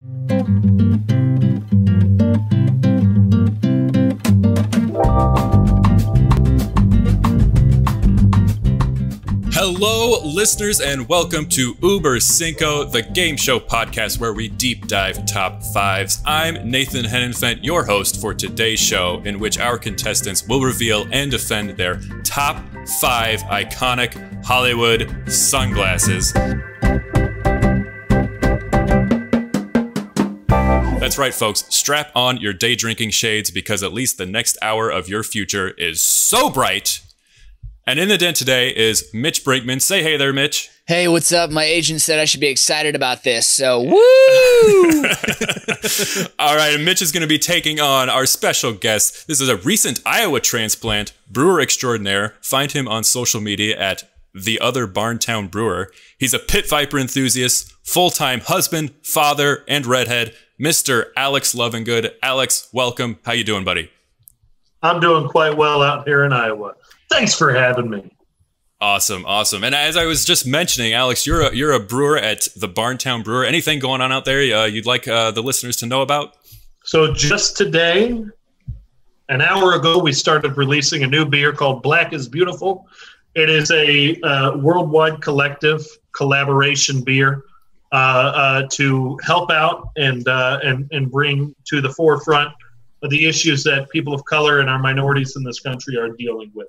Hello, listeners, and welcome to Uber Cinco, the game show podcast where we deep dive top fives. I'm Nathan Hennefent, your host for today's show, in which our contestants will reveal and defend their top 5 iconic Hollywood sunglasses. That's right, folks. Strap on your day drinking shades because at least the next hour of your future is so bright. And in the den today is Mitch Brinkman. Say hey there, Mitch. Hey, what's up? My agent said I should be excited about this, so woo! All right, and Mitch is going to be taking on our special guest. This is a recent Iowa transplant, brewer extraordinaire. Find him on social media at the other Barn Town Brewer. He's a pit viper enthusiast, full-time husband, father, and redhead, Mr. Alex Lovinggood. Alex, welcome. How you doing, buddy? I'm doing quite well out here in Iowa. Thanks for having me. Awesome, awesome. And as I was just mentioning, Alex, you're a brewer at the Barn Town Brewer. Anything going on out there you'd like the listeners to know about? So just today, an hour ago, we started releasing a new beer called Black is Beautiful. It is a worldwide collective collaboration beer to help out and bring to the forefront of the issues that people of color and our minorities in this country are dealing with.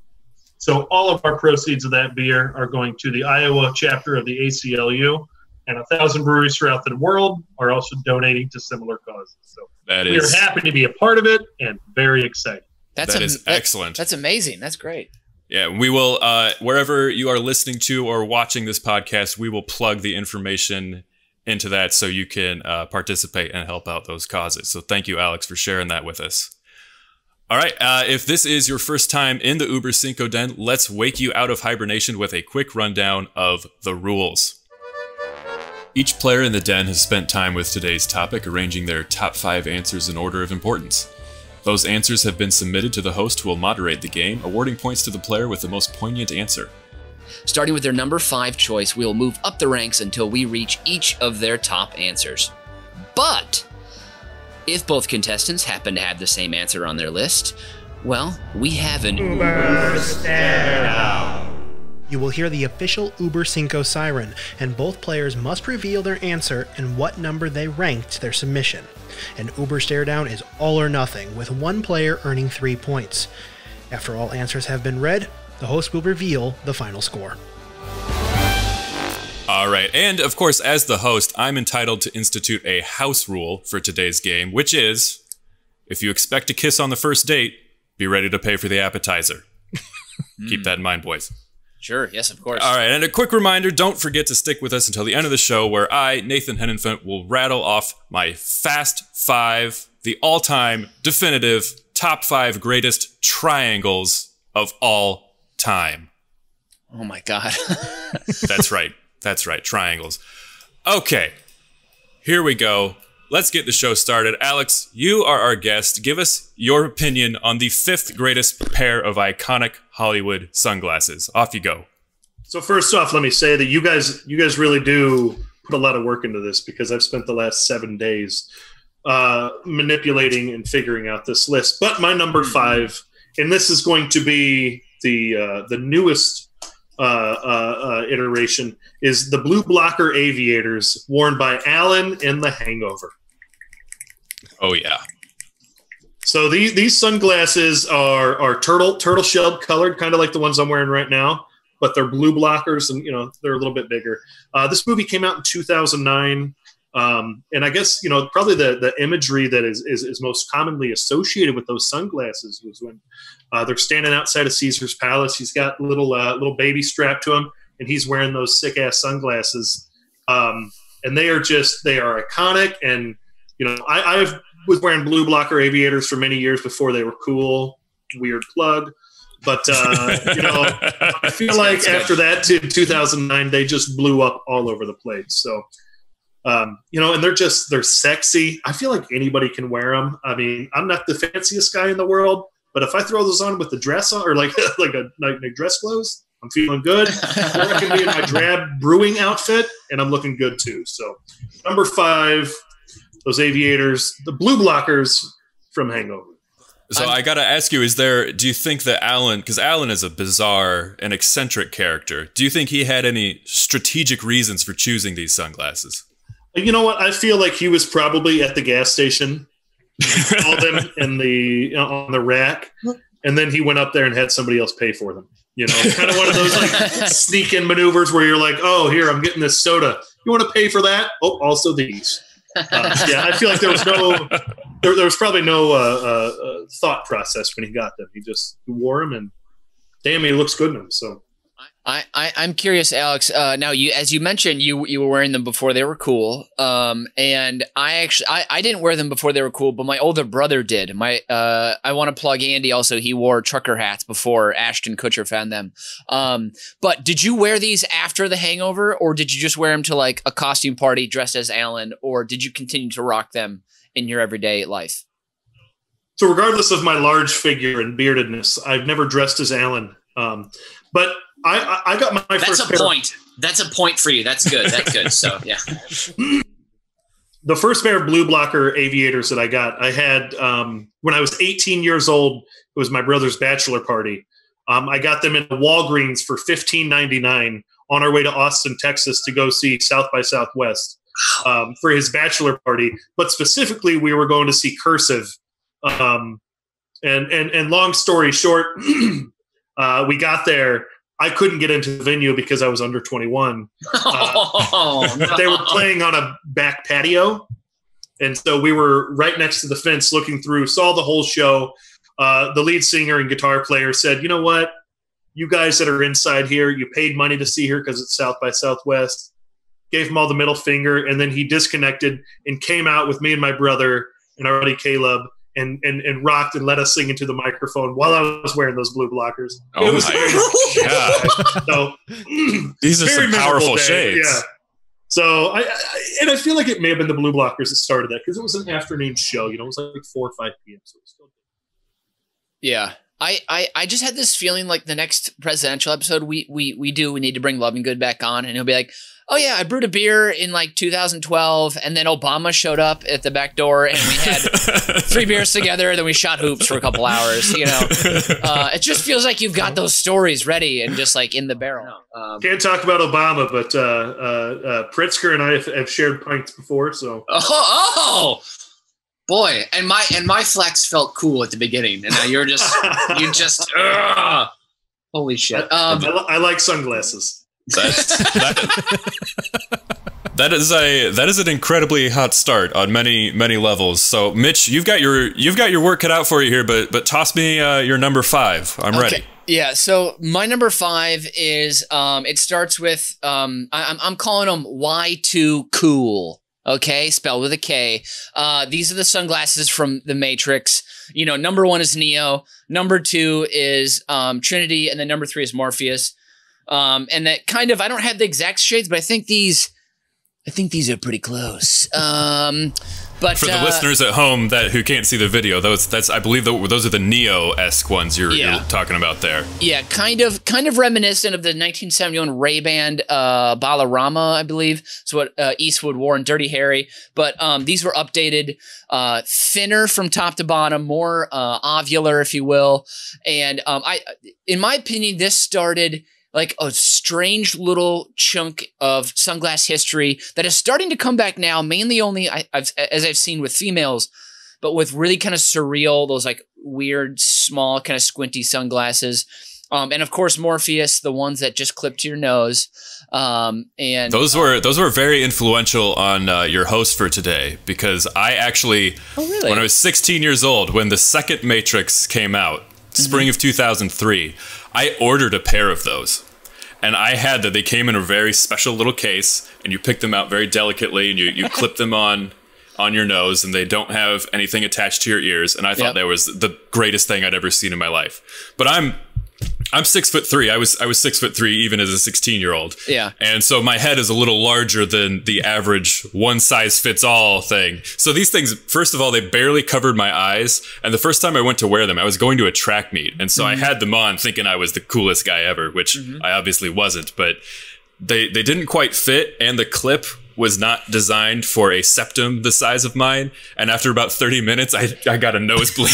So all of our proceeds of that beer are going to the Iowa chapter of the ACLU, and 1,000 breweries throughout the world are also donating to similar causes. So we are happy to be a part of it and very excited. That is excellent. That's amazing. That's great. Yeah, we will, wherever you are listening to or watching this podcast, we will plug the information into that so you can participate and help out those causes. So thank you, Alex, for sharing that with us. All right, if this is your first time in the Uber Cinco Den, let's wake you out of hibernation with a quick rundown of the rules. Each player in the den has spent time with today's topic, arranging their top 5 answers in order of importance. Those answers have been submitted to the host who will moderate the game, awarding points to the player with the most poignant answer. Starting with their number 5 choice, we will move up the ranks until we reach each of their top answers. But if both contestants happen to have the same answer on their list, well, we have an Uber standout. You will hear the official Uber Cinco siren, and both players must reveal their answer and what number they ranked their submission. An Uber stare down is all or nothing, with one player earning 3 points. After all answers have been read, the host will reveal the final score. All right, and of course, as the host, I'm entitled to institute a house rule for today's game, which is, if you expect to kiss on the first date, be ready to pay for the appetizer. Keep that in mind, boys. Sure, yes, of course. All right, and a quick reminder, don't forget to stick with us until the end of the show, where I, Nathan Hennefent, will rattle off my Fast 5, the all-time definitive top 5 greatest triangles of all time. Oh my God. That's right. That's right, triangles. Okay, here we go. Let's get the show started. Alex, you are our guest. Give us your opinion on the 5th greatest pair of iconic Hollywood sunglasses. Off you go. So first off, let me say that you guys really do put a lot of work into this, because I've spent the last 7 days manipulating and figuring out this list. But my number 5, and this is going to be the newest iteration, is the blue blocker Aviators worn by Alan in The Hangover. Oh yeah. So these sunglasses are turtle shell colored, kind of like the ones I'm wearing right now, but they're blue blockers, and they're a little bit bigger. This movie came out in 2009, and I guess probably the imagery that is most commonly associated with those sunglasses was when they're standing outside of Caesar's Palace. He's got a little baby strapped to him, and he's wearing those sick ass sunglasses. And they are iconic. And I was wearing blue blocker Aviators for many years before they were cool. Weird plug. But I feel like after that, in 2009, they just blew up all over the place. So and they're sexy. I feel like anybody can wear them. I mean, I'm not the fanciest guy in the world, but if I throw those on with the dress on, or like dress clothes, I'm feeling good. Or I can be in my drab brewing outfit, and I'm looking good too. So number 5, Aviators, the blue blockers from Hangover. So I got to ask you, do you think that Alan, because Alan is a bizarre and eccentric character, do you think he had any strategic reasons for choosing these sunglasses? You know what? I feel like he was probably at the gas station, saw them on the rack, and then he went up there and had somebody else pay for them. You know, kind of one of those like sneak-in maneuvers where you're like, oh, here, I'm getting this soda. You want to pay for that? Oh, also these. Yeah, I feel like there was probably no thought process when he got them. He wore them, and damn, he looks good in them. So, I'm curious, Alex. Now, as you mentioned, you were wearing them before they were cool, and I didn't wear them before they were cool, but my older brother did. I want to plug Andy. Also, he wore trucker hats before Ashton Kutcher found them. But did you wear these after the Hangover, or did you just wear them to like a costume party dressed as Alan, or did you continue to rock them in your everyday life? So, regardless of my large figure and beardedness, I've never dressed as Alan. But I got my first. That's a point. That's a point for you. That's good. That's good. So yeah. The first pair of blue blocker Aviators that I got, I had when I was 18 years old. It was my brother's bachelor party. I got them in Walgreens for $15.99 on our way to Austin, Texas, to go see South by Southwest for his bachelor party. But specifically, we were going to see Cursive. And long story short, we got there. I couldn't get into the venue because I was under 21. They were playing on a back patio. And so we were right next to the fence looking through, saw the whole show. The lead singer and guitar player said, you know what? You guys that are inside here, you paid money to see her because it's South by Southwest. Gave him all the middle finger, and then he disconnected and came out with me and my brother and our buddy Caleb and rocked and let us sing into the microphone while I was wearing those blue blockers. Oh my God. So, these are some powerful shades. Yeah. So I feel like it may have been the blue blockers that started that because it was an afternoon show. You know, it was like 4 or 5 p.m. So it was still good. Yeah. I just had this feeling like the next presidential episode we need to bring Lovinggood back on, and he'll be like, oh yeah, I brewed a beer in like 2012, and then Obama showed up at the back door, and we had 3 beers together, and then we shot hoops for a couple hours. You know, it just feels like you've got those stories ready and just like in the barrel. Can't talk about Obama, but Pritzker and I have shared pints before, so. Oh. Boy, and my flex felt cool at the beginning, and now you just holy shit. I like sunglasses. That is an incredibly hot start on many levels. So, Mitch, you've got your work cut out for you here, but toss me your number 5. I'm ready. Yeah. So my number 5 is it starts with I'm calling them Y2 Cool. Okay, spelled with a K. These are the sunglasses from The Matrix. You know, number 1 is Neo, number 2 is Trinity, and then number 3 is Morpheus. And that kind of, I don't have the exact shades, but I think these are pretty close. But for the listeners at home who can't see the video, I believe those are the Neo-esque ones you're talking about there. Yeah, kind of reminiscent of the 1971 Ray-Ban Ballarama, I believe. It's what Eastwood wore in Dirty Harry. But these were updated, thinner from top to bottom, more ovular, if you will. And in my opinion, this started like a strange little chunk of sunglass history that is starting to come back now, mainly only as I've seen with females, but with really kind of surreal, those like weird, small, kind of squinty sunglasses. And of course, Morpheus, the ones that just clip to your nose. And those were very influential on your host for today, because I actually, when I was 16 years old, when the second Matrix came out, spring of 2003, I ordered a pair of those, and I had that. They came in a very special little case, and you pick them out very delicately, and you clip them on your nose, and they don't have anything attached to your ears. And I thought that was the greatest thing I'd ever seen in my life. But I'm 6'3". I was 6'3" even as a 16-year-old. Yeah. And so my head is a little larger than the average one-size-fits-all thing. So these things, first of all, they barely covered my eyes. And the first time I went to wear them, I was going to a track meet. And so I had them on thinking I was the coolest guy ever, which I obviously wasn't. But they didn't quite fit, and the clip was not designed for a septum the size of mine. And after about 30 minutes, I got a nosebleed.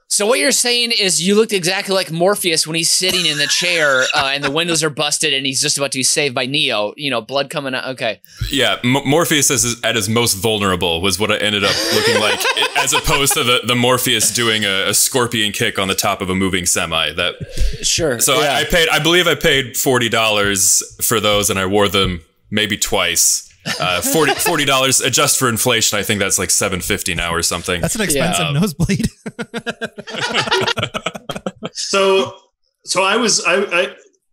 So what you're saying is you looked exactly like Morpheus when he's sitting in the chair and the windows are busted and he's just about to be saved by Neo. You know, blood coming out. Okay. Yeah, Morpheus at his most vulnerable was what I ended up looking like, as opposed to the Morpheus doing a scorpion kick on the top of a moving semi. Sure. So yeah. I believe I paid $40 for those, and I wore them maybe twice. $40 adjust for inflation. I think that's like $7.50 now or something. That's an expensive nosebleed. So I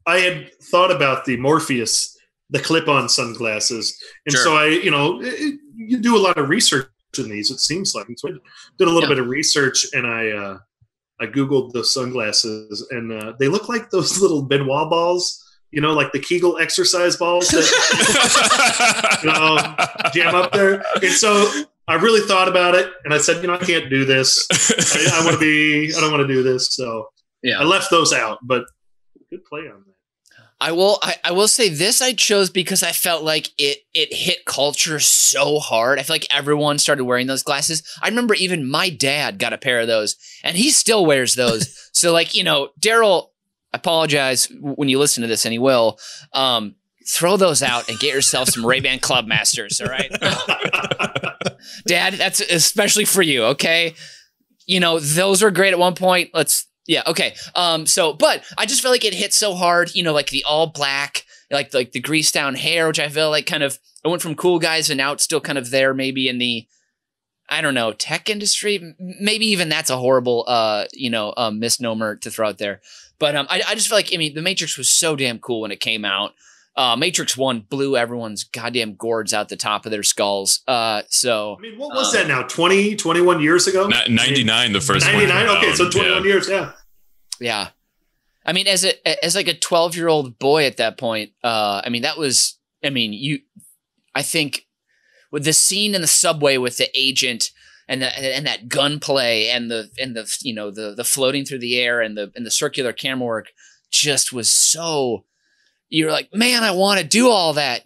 had thought about the Morpheus, the clip-on sunglasses, and Sure. so you do a lot of research in these. It seems like, and so I did a little bit of research, and I googled the sunglasses, and they look like those little Benoit balls. You know, like the Kegel exercise balls that jam up there. And so I really thought about it, and I said, I can't do this. I don't want to do this. So I left those out, but good play on that. I will say this I chose because I felt like it hit culture so hard. I feel like everyone started wearing those glasses. I remember even my dad got a pair of those, and he still wears those. So like, Daryl, I apologize when you listen to this, and he will. Throw those out and get yourself some Ray-Ban Club Masters, all right? Dad, that's especially for you, okay? Those were great at one point. Okay. But I just feel like it hit so hard, like the all black, like the greased down hair, which I feel like kind of, it went from cool guys and now it's still kind of there maybe in the, I don't know, tech industry. Maybe even that's a horrible, misnomer to throw out there. But I just feel like, The Matrix was so damn cool when it came out. Matrix 1 blew everyone's goddamn gourds out the top of their skulls. What was that now? 20, 21 years ago? 99, the first 99? one. Okay, so 21 years, yeah. Yeah. As like a 12-year-old boy at that point, that was, I think with the scene in the subway with the agent and that gunplay and the floating through the air and the circular camera work just was so, you're like, man, I want to do all that,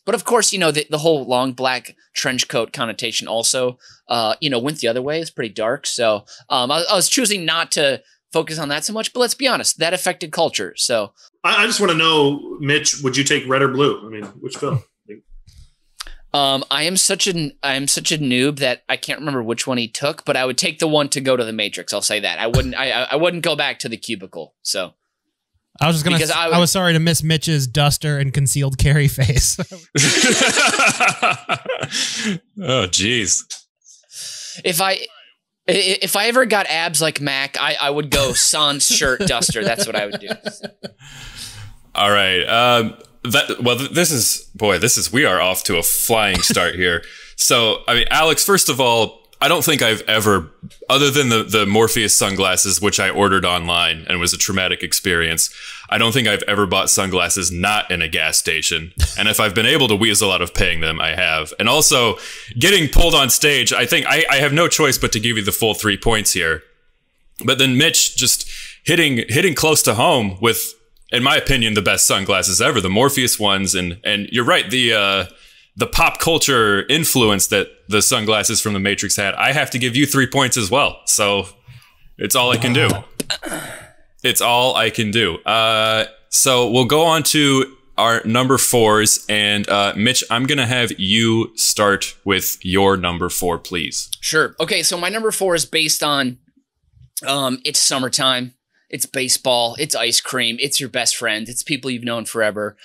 But of course, the whole long black trench coat connotation also, went the other way. It's pretty dark. So I was choosing not to focus on that so much. But let's be honest, that affected culture. So I just want to know, Mitch, would you take red or blue? Which film? I am such a noob that I can't remember which one he took, but I would take the one to go to the Matrix. I'll say that. I wouldn't go back to the cubicle. So I was just gonna. I was sorry to miss Mitch's duster and concealed carry face. Oh, geez. If I ever got abs like Mac, I would go sans shirt duster. That's what I would do. All right. We are off to a flying start here. So, Alex, first of all, I don't think I've ever, other than the Morpheus sunglasses, which I ordered online and was a traumatic experience, I don't think I've ever bought sunglasses not in a gas station. And if I've been able to weasel out of paying them, I have. And also, getting pulled on stage, I think I have no choice but to give you the full 3 points here. But then Mitch just hitting close to home with, in my opinion, the best sunglasses ever, the Morpheus ones. And you're right, the pop culture influence that the sunglasses from the Matrix had, I have to give you 3 points as well. So it's all I can do. It's all I can do. So we'll go on to our number 4s. And Mitch, I'm going to have you start with your number 4, please. Sure. Okay, so my number 4 is based on it's summertime. It's baseball. It's ice cream. It's your best friend. It's people you've known forever.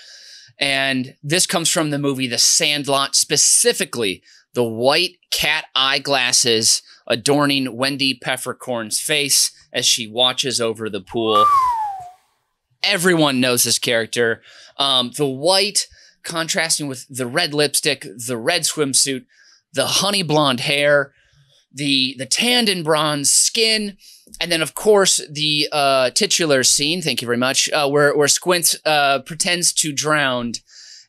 And this comes from the movie The Sandlot, specifically the white cat eye glasses adorning Wendy Peppercorn's face as she watches over the pool. Everyone knows this character. The white contrasting with the red lipstick, the red swimsuit, the honey blonde hair, the tanned and bronze skin, and then, of course, the titular scene, thank you very much, where Squint pretends to drown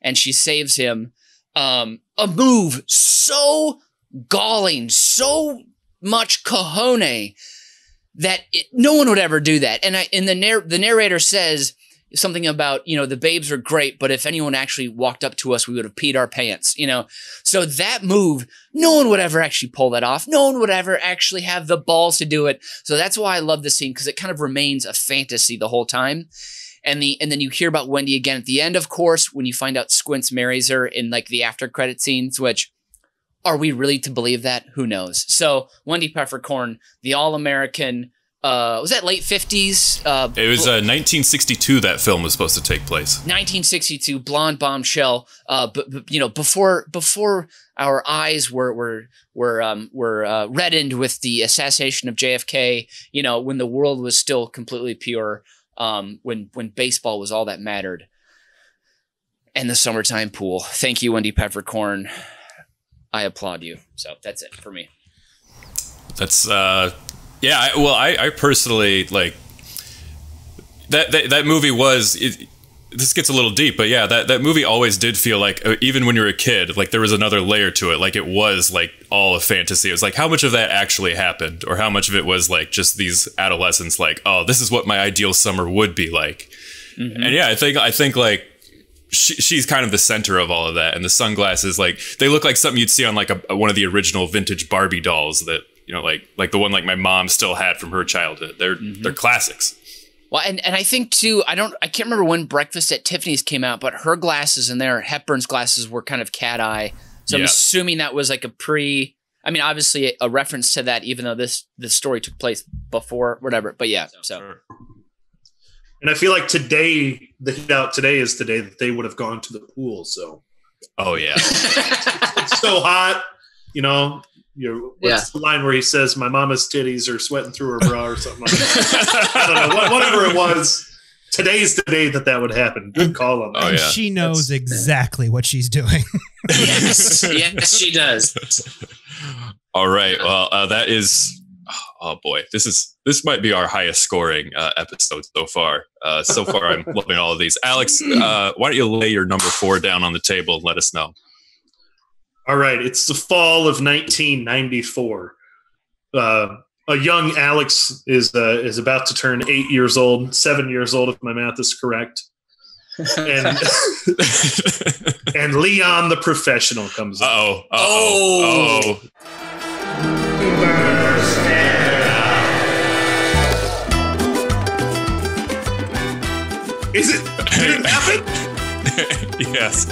and she saves him. A move so galling, so much cojones that no one would ever do that. And the narrator says, something about, the babes are great, but if anyone actually walked up to us, we would have peed our pants, So that move, no one would ever actually pull that off. No one would ever actually have the balls to do it. So that's why I love this scene, because it kind of remains a fantasy the whole time. And then you hear about Wendy again at the end, of course, when you find out Squints marries her in like the after credit scenes, which, are we really to believe that? Who knows? So Wendy Peppercorn, the all-American, was that late 50s? It was 1962 that film was supposed to take place. 1962, blonde bombshell. But before our eyes were reddened with the assassination of JFK, when the world was still completely pure, when baseball was all that mattered. And the summertime pool. Thank you, Wendy Peppercorn. I applaud you. So that's it for me. That's yeah. I personally like that movie was. This gets a little deep, but yeah, that movie always did feel like, even when you were a kid, like there was another layer to it. Like it was like all a fantasy. It was like, how much of that actually happened, or how much of it was like just these adolescents like, oh, this is what my ideal summer would be like. Mm-hmm. And yeah, I think like she's kind of the center of all of that. And the sunglasses, like they look like something you'd see on like one of the original vintage Barbie dolls that, like the one like my mom still had from her childhood. They're classics. Well, and I think too, I can't remember when Breakfast at Tiffany's came out, but her glasses and Hepburn's glasses were kind of cat eye. So I'm assuming that was like obviously a reference to that, even though this story took place before, whatever. But yeah, so. And I feel like today, the hit out today is the day that they would have gone to the pool. So. Oh yeah. It's so hot, what's the line where he says, "My mama's titties are sweating through her bra" or something like that? I don't know. Whatever it was, today's the day that would happen. Good call on that. Oh, yeah. She knows exactly what she's doing. Yes, she does. All right. Well, that is. Oh boy, this might be our highest scoring episode so far. So far, I'm loving all of these. Alex, why don't you lay your number 4 down on the table and let us know? All right, it's the fall of 1994. A young Alex is about to turn 8 years old, 7 years old if my math is correct, and and Leon the Professional comes in. Oh. Did it happen? Yes.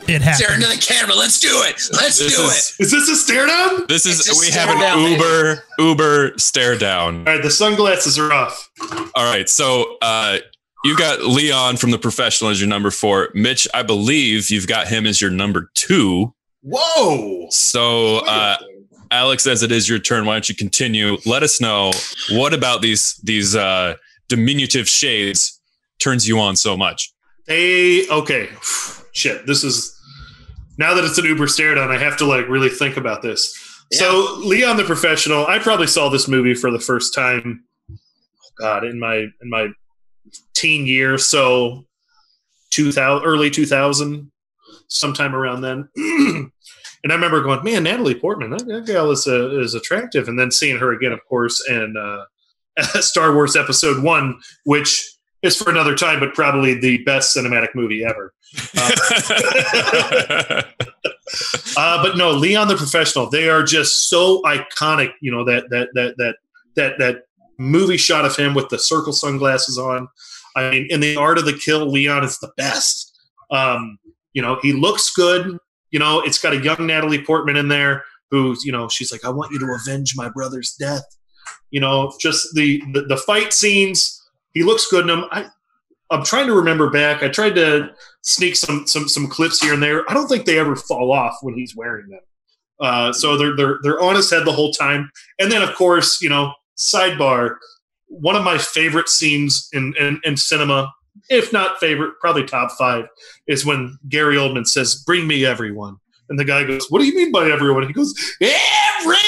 It happened. Stare into the camera. Let's do it. Is this a stare down? We have an Uber stare down. All right, the sunglasses are off. All right, so you've got Leon from The Professional as your number 4. Mitch, I believe you've got him as your number 2. Whoa! So, Alex, as it is your turn, why don't you continue? Let us know what about these diminutive shades turns you on so much. Okay. Shit, this is... Now that it's an Uber stare down, I have to really think about this. Yeah. So Leon the Professional, I probably saw this movie for the first time, in my teen years, so 2000, early 2000, sometime around then. And I remember going, man, Natalie Portman, that gal is attractive. And then seeing her again, of course, and Star Wars Episode 1, which is for another time, but probably the best cinematic movie ever. But no, Leon the Professional, they are just so iconic. That movie shot of him with the circle sunglasses on. I mean, in The Art of the Kill, Leon is the best. He looks good. It's got a young Natalie Portman in there who's, she's like, I want you to avenge my brother's death. Just the fight scenes. He looks good in them. I'm trying to remember back. I tried to sneak some clips here and there. I don't think they ever fall off when he's wearing them. So they're on his head the whole time. And then, of course, sidebar, one of my favorite scenes in cinema, if not favorite, probably top 5, is when Gary Oldman says, "Bring me everyone." And the guy goes, "What do you mean by everyone?" And he goes, "Everyone!"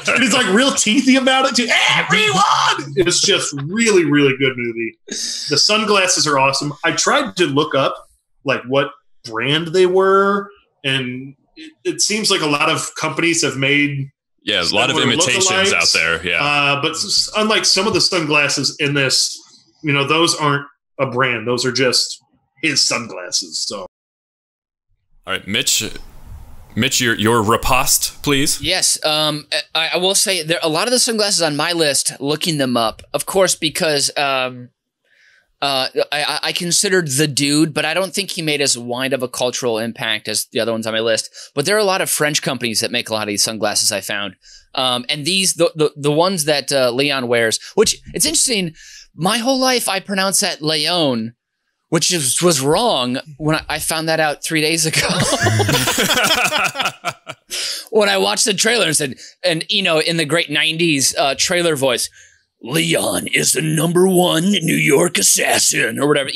And he's like real teethy about it too. Everyone! It's just really, really good movie. The sunglasses are awesome. I tried to look up what brand they were, and it seems like a lot of companies have made Yeah, a lot of imitations out there. Yeah. But unlike some of the sunglasses in this, those aren't a brand. Those are just his sunglasses. So. All right, Mitch, your riposte, please. Yes, I will say there a lot of the sunglasses on my list. Looking them up, of course, because I considered the dude, but I don't think he made as wide of a cultural impact as the other ones on my list. But there are a lot of French companies that make a lot of these sunglasses I found, and these the ones that Leon wears, which it's interesting. My whole life I pronounced that Leon, which was wrong when I found that out 3 days ago. When I watched the trailer and said, in the great 90s trailer voice, Leon is the ¡1 New York assassin, or whatever,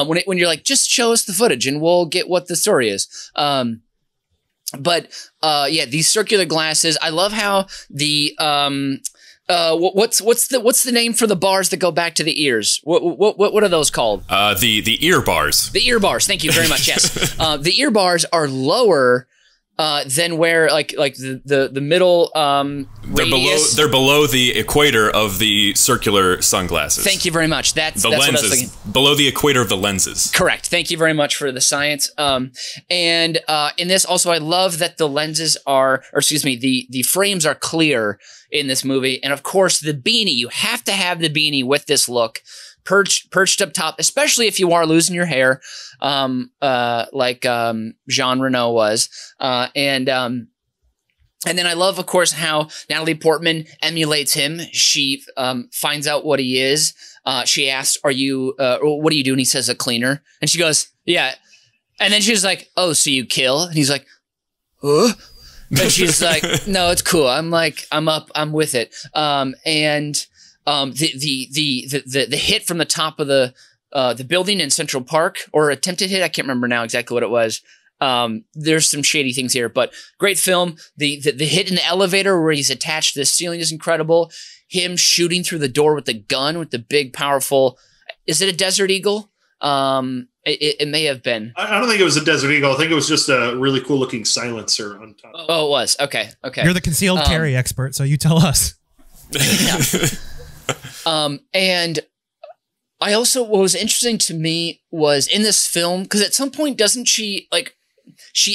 when you're like, just show us the footage and we'll get what the story is. But these circular glasses, I love how the, what's the name for the bars that go back to the ears? What are those called? The ear bars. The ear bars. Thank you very much. Yes. The ear bars are lower than where like the middle radius. They're below the equator of the circular sunglasses. Thank you very much. That's lenses, what I was thinking. Below the equator of the lenses. Correct. Thank you very much for the science. And in this also, I love that the lenses the frames are clear in this movie. And of course, the beanie, you have to have the beanie with this look. Perched up top, especially if you are losing your hair, like Jean Reno was. And then I love, of course, how Natalie Portman emulates him. She finds out what he is. She asks, what do you do? And he says, a cleaner. And she goes, yeah. And then she's like, oh, so you kill? And he's like, huh? And she's like, no, it's cool. I'm with it. The hit from the top of the building in Central Park, or attempted hit, I can't remember now exactly what it was. There's some shady things here, but great film. The hit in the elevator where he's attached to the ceiling is incredible. Him shooting through the door with the gun with the big powerful. Is it a Desert Eagle? It may have been. I don't think it was a Desert Eagle. I think it was just a really cool looking silencer on top. Oh, it was. Okay. You're the concealed carry expert, so you tell us. Yeah. And I also, what was interesting to me was in this film, because at some point doesn't she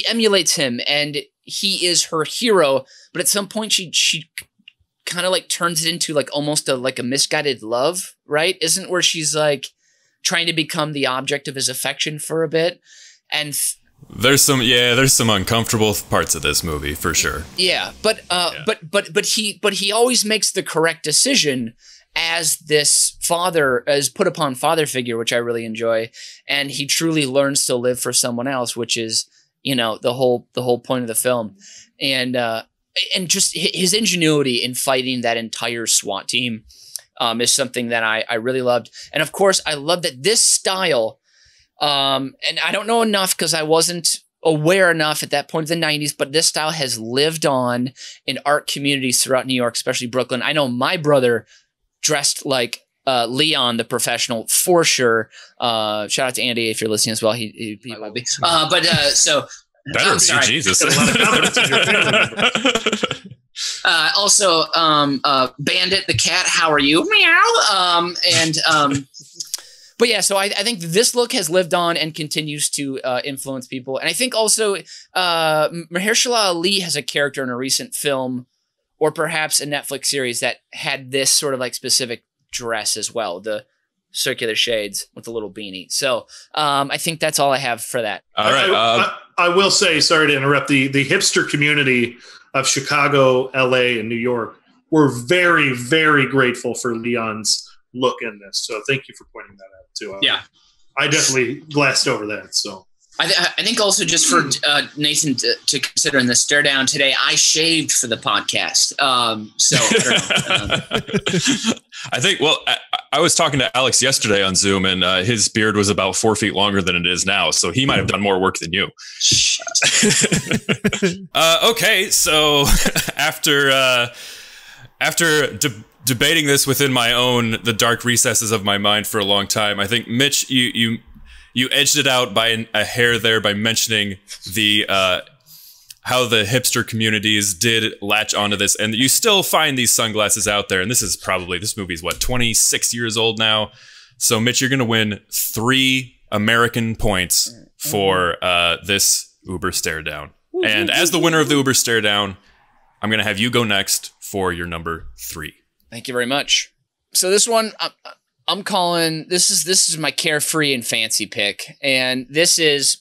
emulates him and he is her hero, but at some point she kind of like turns it into like almost a misguided love, right? Isn't where she's like trying to become the object of his affection for a bit. And there's some uncomfortable parts of this movie for sure. Yeah, but he always makes the correct decision as this as put upon father figure, which I really enjoy, and he truly learns to live for someone else, which is the whole point of the film, and just his ingenuity in fighting that entire SWAT team is something that I really loved, and of course I love that this style, and I don't know enough because I wasn't aware enough at that point in the 90s, but this style has lived on in art communities throughout New York, especially Brooklyn. I know my brother dressed like Leon the Professional for sure. Shout out to Andy if you're listening as well. He might be. So better be, sorry. Jesus. Also, Bandit the cat. How are you? Meow. But yeah, so I think this look has lived on and continues to influence people. And I think also Mahershala Ali has a character in a recent film, or perhaps a Netflix series, that had this sort of like specific dress as well, the circular shades with the little beanie. So I think that's all I have for that. All right. I will say, sorry to interrupt, the hipster community of Chicago, LA, and New York were very, very grateful for Leon's look in this. So thank you for pointing that out too. Yeah. I definitely glassed over that. So I think also just for Nathan to consider in the stare down today, I shaved for the podcast. So I don't know. I think, I was talking to Alex yesterday on Zoom, and his beard was about 4 feet longer than it is now. So he might have done more work than you. Okay. So after debating this within the dark recesses of my mind for a long time, I think, Mitch, you edged it out by a hair there by mentioning the how the hipster communities did latch onto this, and you still find these sunglasses out there. And this movie's what, 26 years old now. So Mitch, you're going to win 3 American points for this Uber stare down. And as the winner of the Uber stare down, I'm going to have you go next for your number 3. Thank you very much. So this one, I'm calling, this is my carefree and fancy pick. And this is,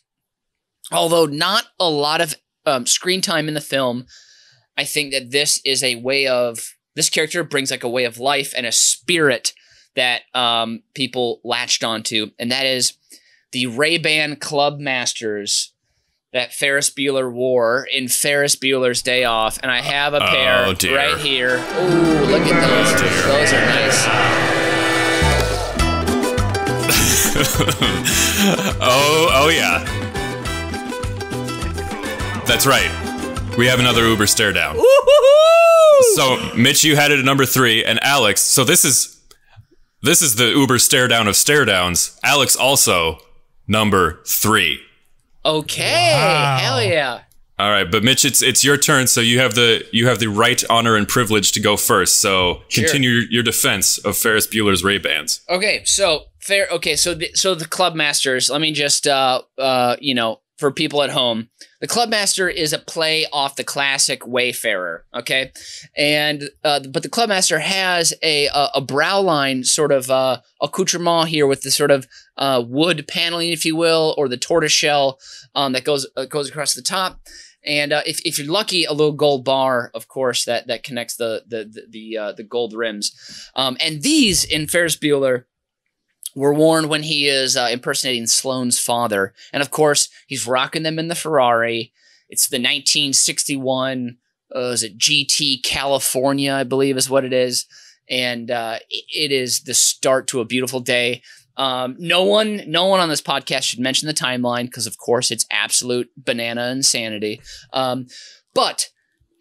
although not a lot of screen time in the film, I think that this character brings like a way of life and a spirit that people latched onto. And that is the Ray-Ban Club Masters that Ferris Bueller wore in Ferris Bueller's Day Off. And I have a pair right here. Oh, look at those. Those are nice. oh yeah. That's right. We have another Uber stare down. So Mitch, you had it at number 3, and Alex. So this is the Uber stare down of stare downs. Alex also number 3. Okay, wow. Hell yeah! All right, but Mitch, it's your turn. So you have the right, honor, and privilege to go first. So continue your defense of Ferris Bueller's Ray-Bans. Okay, so the Club Masters. Let me just for people at home, the Club Master is a play off the classic Wayfarer. Okay, and but the Club Master has a brow line sort of accoutrement here with the sort of wood paneling, if you will, or the tortoise shell that goes across the top, and if you're lucky, a little gold bar, of course, that connects the gold rims, and these in Ferris Bueller were worn when he is impersonating Sloane's father, and of course he's rocking them in the Ferrari. It's the 1961 is it GT California, I believe is what it is, and it is the start to a beautiful day. No one on this podcast should mention the timeline because, of course, it's absolute banana insanity. But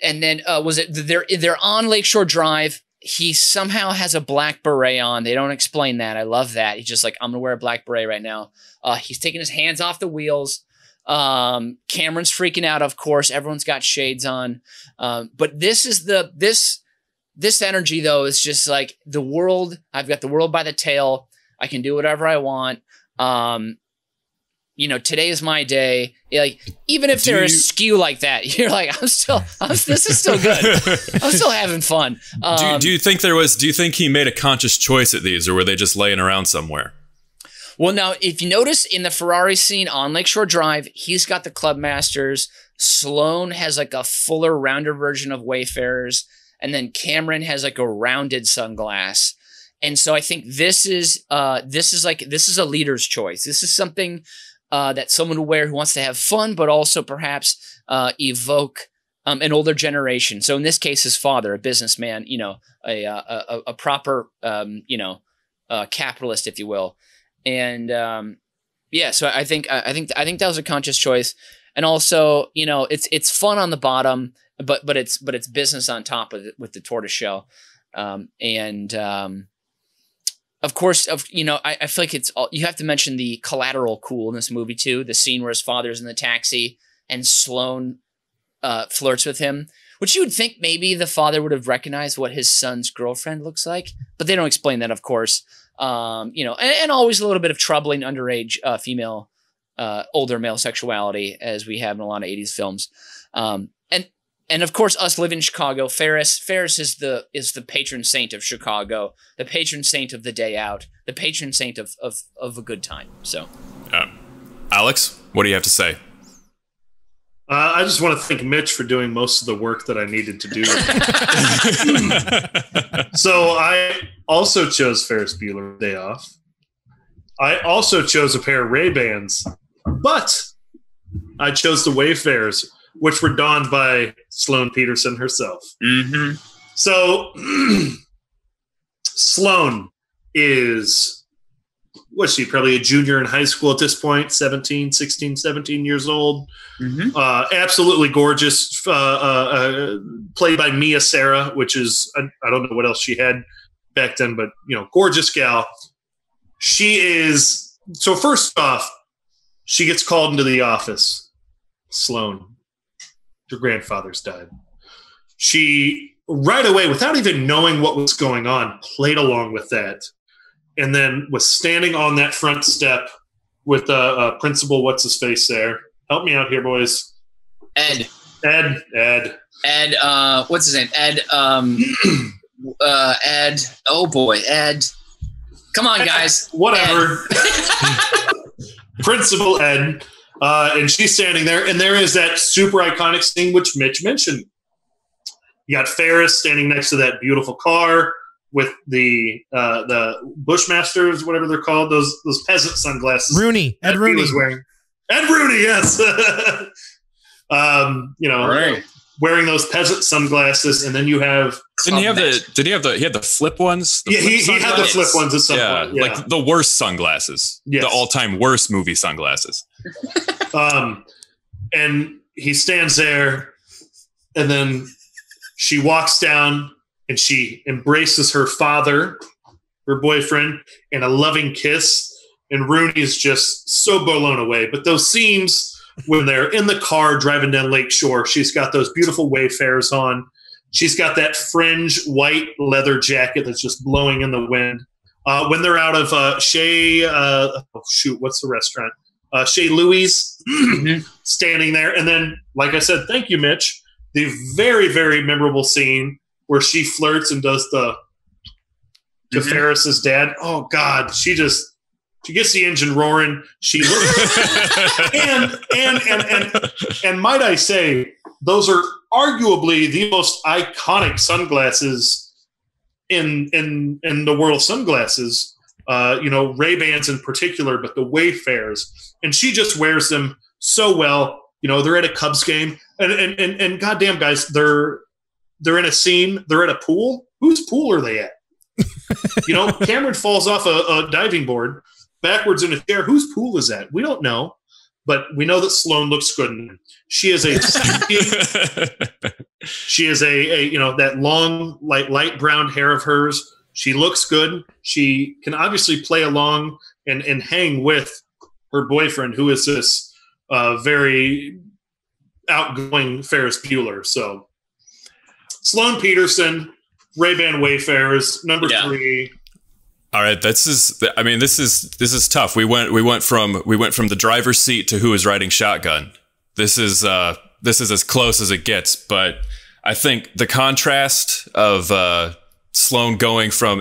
they're on Lakeshore Drive. He somehow has a black beret on. They don't explain that. I love that. He's just like, I'm gonna wear a black beret right now. He's taking his hands off the wheels. Cameron's freaking out. Of course, everyone's got shades on. But this is this energy though is just like the world. I've got the world by the tail. I can do whatever I want. Today is my day. Like, even if they're askew like that, you're like, this is still good. I'm still having fun. Do you think he made a conscious choice at these, or were they just laying around somewhere? Well, now, if you notice in the Ferrari scene on Lakeshore Drive, he's got the Club Masters. Sloane has like a fuller, rounder version of Wayfarers. And then Cameron has like a rounded sunglass. And so I think this is a leader's choice. This is something that someone will wear who wants to have fun, but also perhaps evoke an older generation. So in this case, his father, a businessman, a proper, capitalist, if you will. And so I think that was a conscious choice. And also, it's fun on the bottom, but it's business on top of it with the tortoise shell. Of course, I feel like you have to mention the collateral cool in this movie too. The scene where his father's in the taxi and Sloane flirts with him, which you would think maybe the father would have recognized what his son's girlfriend looks like, but they don't explain that, of course. And always a little bit of troubling underage female, older male sexuality, as we have in a lot of 80s films. And of course, us living in Chicago, Ferris is the patron saint of Chicago, the patron saint of the day out, the patron saint of a good time. So, Alex, what do you have to say? I just want to thank Mitch for doing most of the work that I needed to do. So I also chose Ferris Bueller's Day Off. I also chose a pair of Ray-Bans, but I chose the Wayfarers, which were donned by Sloane Peterson herself. Mm-hmm. So Sloane is, what's she, probably a junior in high school at this point, 17 years old. Mm-hmm. Absolutely gorgeous, played by Mia Sara, which is, I don't know what else she had back then, but, gorgeous gal. She is, so first off, she gets called into the office, Sloane. Your grandfather's died. She right away, without even knowing what was going on, played along with that, and then was standing on that front step with Principal What's-His-Face there. Help me out here, boys. Ed. What's his name? Ed. Ed. Oh boy, Ed. Come on, guys. Whatever. Principal Ed. And she's standing there, and there is that super iconic scene which Mitch mentioned. You got Ferris standing next to that beautiful car with the Bushmasters, whatever they're called, those peasant sunglasses. Ed Rooney was wearing. Ed Rooney, yes. Right. Wearing those peasant sunglasses, and then you have. Did he have the flip ones? He had the flip ones at some point. Yeah. Like the worst sunglasses. Yes. The all-time worst movie sunglasses. And he stands there, and then she walks down and she embraces her father, her boyfriend, in a loving kiss. And Rooney is just so blown away. But those scenes when they're in the car driving down Lakeshore, she's got those beautiful Wayfarers on. She's got that fringe white leather jacket that's just blowing in the wind. When they're out of Chez, what's the restaurant? Chez Louis, standing there. And then, like I said, thank you, Mitch. The very, very memorable scene where she flirts and does to Ferris's dad. Oh God, she gets the engine roaring. She looks, and might I say, those are arguably the most iconic sunglasses in the world of sunglasses. Ray-Bans in particular, but the Wayfarers, and she just wears them so well. They're at a Cubs game, and goddamn guys, they're in a scene. They're at a pool. Whose pool are they at? Cameron falls off a diving board backwards in a chair. Whose pool is that? We don't know, but we know that Sloane looks good in it. She is that long, light brown hair of hers. She looks good. She can obviously play along and hang with her boyfriend, who is this very outgoing Ferris Bueller. So Sloane Peterson, Ray-Ban Wayfarers, number 3. All right, this is tough. We went from the driver's seat to who is riding shotgun. This is as close as it gets, but I think the contrast of Sloane going from,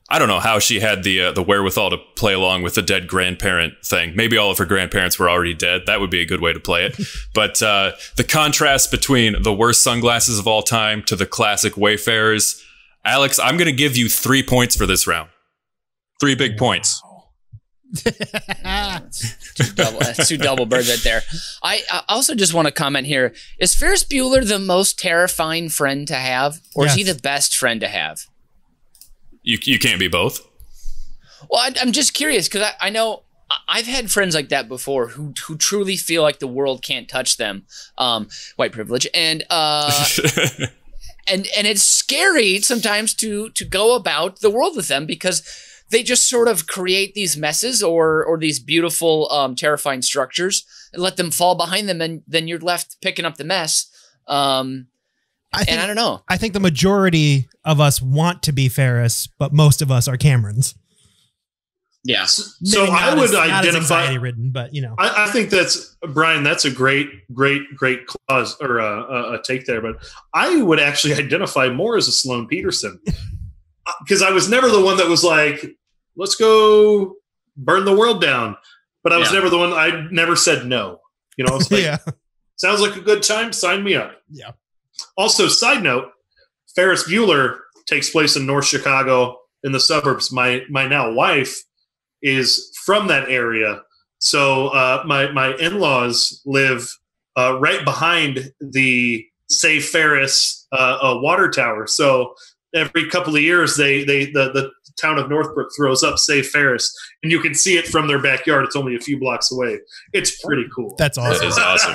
I don't know how she had the wherewithal to play along with the dead grandparent thing. Maybe all of her grandparents were already dead. That would be a good way to play it. But the contrast between the worst sunglasses of all time to the classic Wayfarers. Alex, I'm going to give you 3 points for this round. 3 big points. That's two double birds right there. I also just want to comment here. Is Ferris Bueller the most terrifying friend to have? Or is he the best friend to have? You can't be both. Well, I'm just curious because I know I've had friends like that before who truly feel like the world can't touch them. White privilege. And and it's scary sometimes to go about the world with them because they just sort of create these messes or these beautiful, terrifying structures and let them fall behind them. And then you're left picking up the mess. I don't know. I think the majority of us want to be Ferris, but most of us are Camerons. Yeah. So I would identify anxiety-ridden, but I think that's Brian. That's a great clause or a take there. But I would actually identify more as a Sloane Peterson because I was never the one that was like, "Let's go burn the world down." But I was never the one. I never said no. I was like, "Sounds like a good time. Sign me up." Yeah. Also, side note, Ferris Bueller takes place in North Chicago in the suburbs. My now wife is from that area. So my in-laws live right behind the Save Ferris water tower. So every couple of years, the town of Northbrook throws up Save Ferris, and you can see it from their backyard. It's only a few blocks away. It's pretty cool. That's awesome. That is awesome.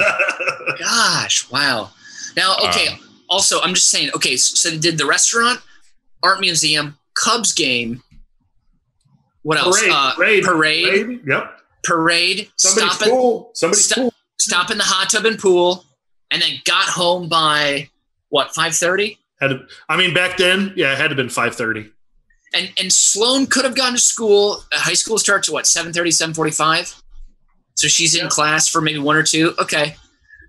Gosh, wow. Now, okay, also, I'm just saying, okay, so they did the restaurant, art museum, Cubs game. What else? Parade. Yep. Parade. Somebody's pool. Stop in the hot tub and pool. and then got home by what, 5:30? Back then, yeah, it had to have been 5:30. And Sloan could have gone to school. High school starts at what, 7:30, 7:45? So she's in class for maybe 1 or 2. Okay.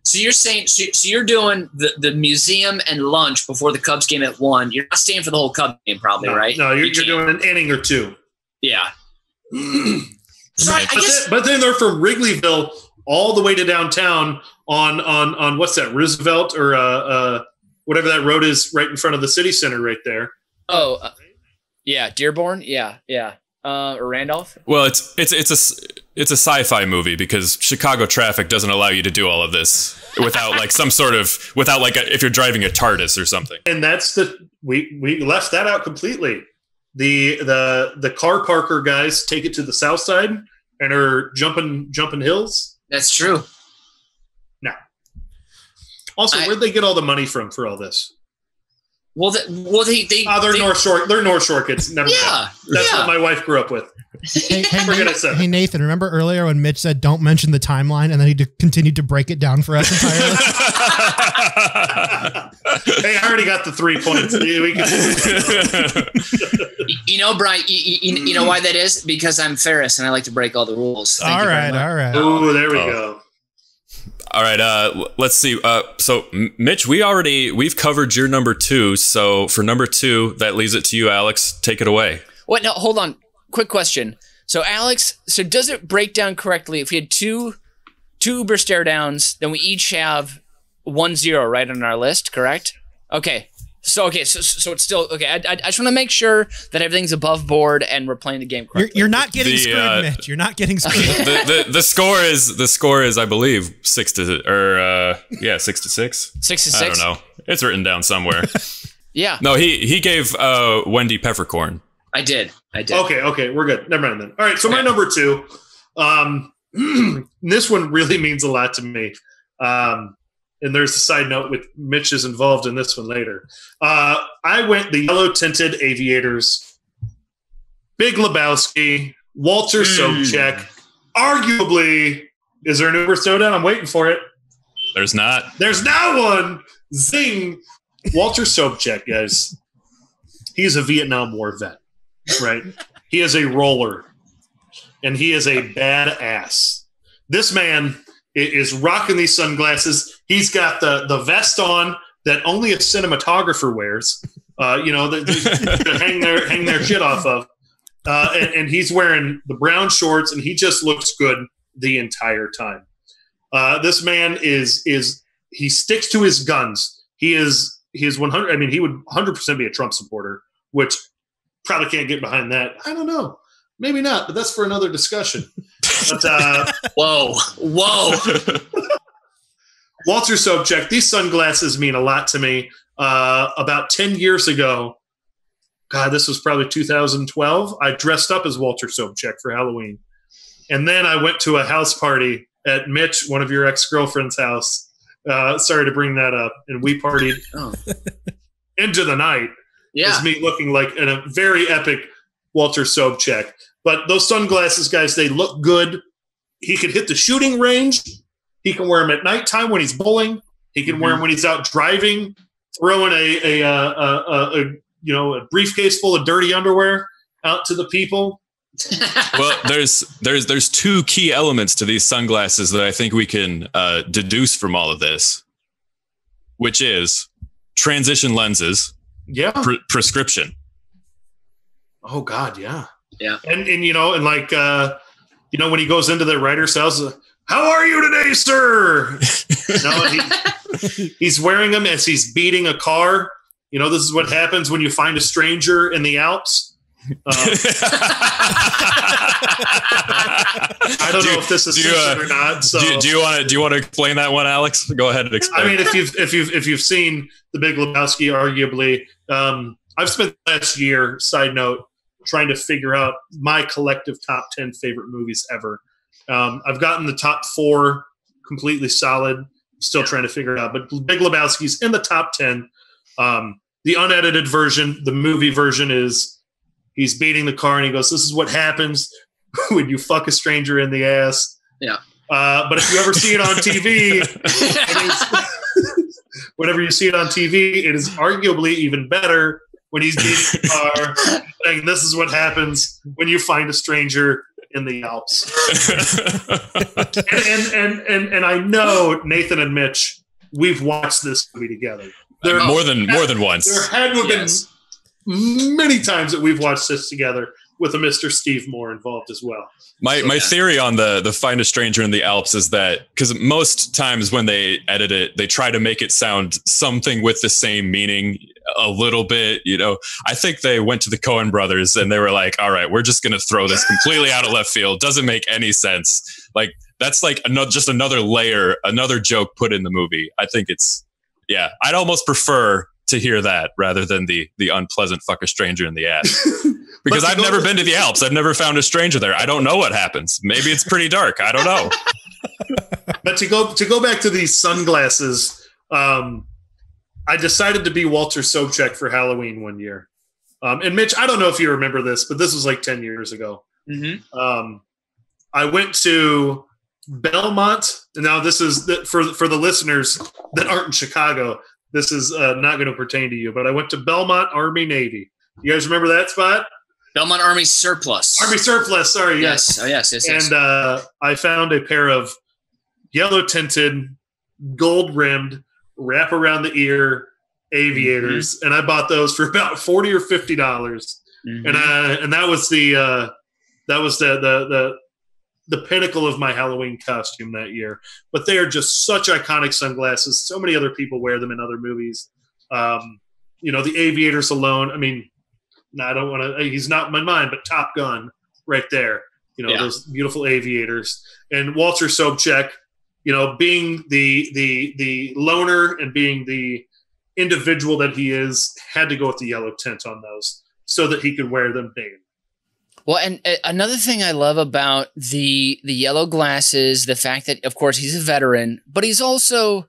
So you're saying, so you're doing the museum and lunch before the Cubs game at 1. You're not staying for the whole Cubs game, probably, right? No, you're doing an inning or 2. Yeah. But then they're from Wrigleyville all the way to downtown on what's that, Roosevelt or whatever that road is right in front of the city center right there. Oh, yeah, Dearborn. Yeah. Or Randolph. Well, it's a sci-fi movie because Chicago traffic doesn't allow you to do all of this without like if you're driving a TARDIS or something. And that's we left that out completely. The car parker guys take it to the south side and are jumping hills. That's true. No. Also, where'd they get all the money from for all this? Well, they're North Shore. They're North Shore kids. Never mind. That's what my wife grew up with. Hey, Nathan, remember earlier when Mitch said don't mention the timeline and then he continued to break it down for us entirely? Hey, I already got the 3 points. Brian, you know why that is? Because I'm Ferris and I like to break all the rules. All right. Oh, there we go. All right, let's see. So, Mitch, we've covered your number 2. So, for number 2, that leaves it to you, Alex. Take it away. What? No, hold on. Quick question. So, Alex, does it break down correctly? If we had two Uber stare downs, then we each have 1-0 right on our list, correct? Okay. So it's still okay. I just want to make sure that everything's above board and we're playing the game correctly. You're not getting screwed, Mitch. You're not getting screwed. the score is I believe 6 to 6. 6 to 6. I don't know. It's written down somewhere. Yeah. No, he gave Wendy peppercorn. I did. Okay, we're good. Never mind then. All right, so my number 2. This one really means a lot to me. And there's a side note with Mitch is involved in this one later. I went the yellow tinted Aviators, Big Lebowski, Walter Sobchak. Arguably, is there an Uber soda? I'm waiting for it. There's not. There's not one. Zing. Walter Sobchak, guys. He's a Vietnam War vet, right? He is a roller, and he is a badass. This man is rocking these sunglasses. He's got the vest on that only a cinematographer wears, to hang their shit off of. And he's wearing the brown shorts, and he just looks good the entire time. This man he sticks to his guns. He is 100. I mean, he would 100% be a Trump supporter, which probably can't get behind that. I don't know. Maybe not, but that's for another discussion. But whoa. Walter Sobchak, these sunglasses mean a lot to me. About 10 years ago, God, this was probably 2012, I dressed up as Walter Sobchak for Halloween. And then I went to a house party at Mitch, one of your ex-girlfriend's house. Sorry to bring that up. And we partied into the night. Yeah. As me looking like in a very epic Walter Sobchak. But those sunglasses, guys, they look good. He could hit the shooting range. He can wear them at nighttime when he's bowling. He can wear them when he's out driving, throwing a briefcase full of dirty underwear out to the people. Well, there's 2 key elements to these sunglasses that I think we can deduce from all of this, which is transition lenses, prescription. Oh God, yeah. Yeah. And when he goes into the writer's house, how are you today, sir? He's wearing them as he's beating a car. This is what happens when you find a stranger in the Alps. I don't know if this is or not. So do you want to explain that one, Alex? Go ahead and explain. I mean, if you've seen The Big Lebowski, arguably, I've spent the last year, side note, trying to figure out my collective top 10 favorite movies ever. I've gotten the top 4 completely solid. Still trying to figure it out, but Big Lebowski's in the top 10. The unedited version, the movie version, is he's beating the car and he goes, "This is what happens when you fuck a stranger in the ass." Yeah. But if you ever see it on TV, whenever you see it on TV, it is arguably even better when he's beating the car, saying, "This is what happens when you find a stranger in the Alps." and I know Nathan and Mitch, we've watched this movie together. More than once. There had to have been many times that we've watched this together with a Mr. Steve Moore involved as well. My theory on the Find a Stranger in the Alps is that because most times when they edit it, they try to make it sound something with the same meaning a little bit. I think they went to the Coen brothers and they were like, all right, we're just going to throw this completely out of left field. Doesn't make any sense. Like that's like just another layer, another joke put in the movie. I think I'd almost prefer to hear that rather than the unpleasant fuck a stranger in the ass. Because I've never been to the Alps. I've never found a stranger there. I don't know what happens. Maybe it's pretty dark. I don't know. But to go back to these sunglasses, I decided to be Walter Sobchak for Halloween one year. And Mitch, I don't know if you remember this, but this was like 10 years ago. Mm-hmm. I went to Belmont. And now this is for the listeners that aren't in Chicago. This is not going to pertain to you, but I went to Belmont Army Navy. You guys remember that spot? Belmont Army Surplus. Army Surplus, sorry. Yes. Oh, yes. And I found a pair of yellow tinted, gold rimmed, wrap around the ear Aviators, and I bought those for about $40 or $50. Mm-hmm. And that was the pinnacle of my Halloween costume that year. But they are just such iconic sunglasses. So many other people wear them in other movies. The Aviators alone. I mean, I don't want to. He's not in my mind, but Top Gun, right there. Those beautiful Aviators, and Walter Sobchak. Being the loner and being the individual that he is, had to go with the yellow tint on those so that he could wear them daily. Well, and another thing I love about the yellow glasses, the fact that, of course, he's a veteran, but he's also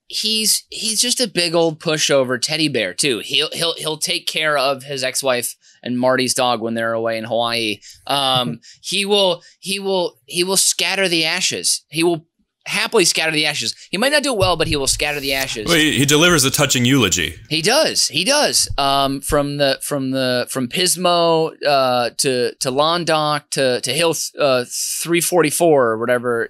he's just a big old pushover teddy bear too. He'll take care of his ex-wife and Marty's dog when they're away in Hawaii. He will scatter the ashes. He will happily scatter the ashes. He might not do it well, but he will scatter the ashes. Well, he delivers a touching eulogy. He does. From Pismo to Londoc to Hill 344 or whatever,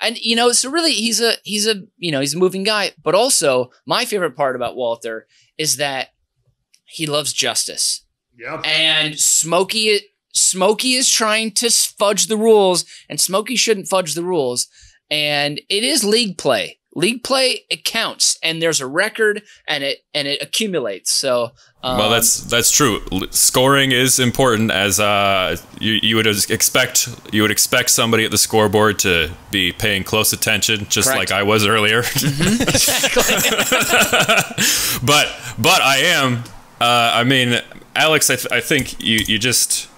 And so really he's a moving guy, but also my favorite part about Walter is that he loves justice. Yeah. And Smokey is trying to fudge the rules, and Smokey shouldn't fudge the rules. And it is league play. League play, it counts, and there's a record, and it accumulates. So, well, that's true. Scoring is important, as you would expect. You would expect somebody at the scoreboard to be paying close attention, just Correct. like I was earlier. Mm-hmm. Exactly. but I am. I mean, Alex, I think you just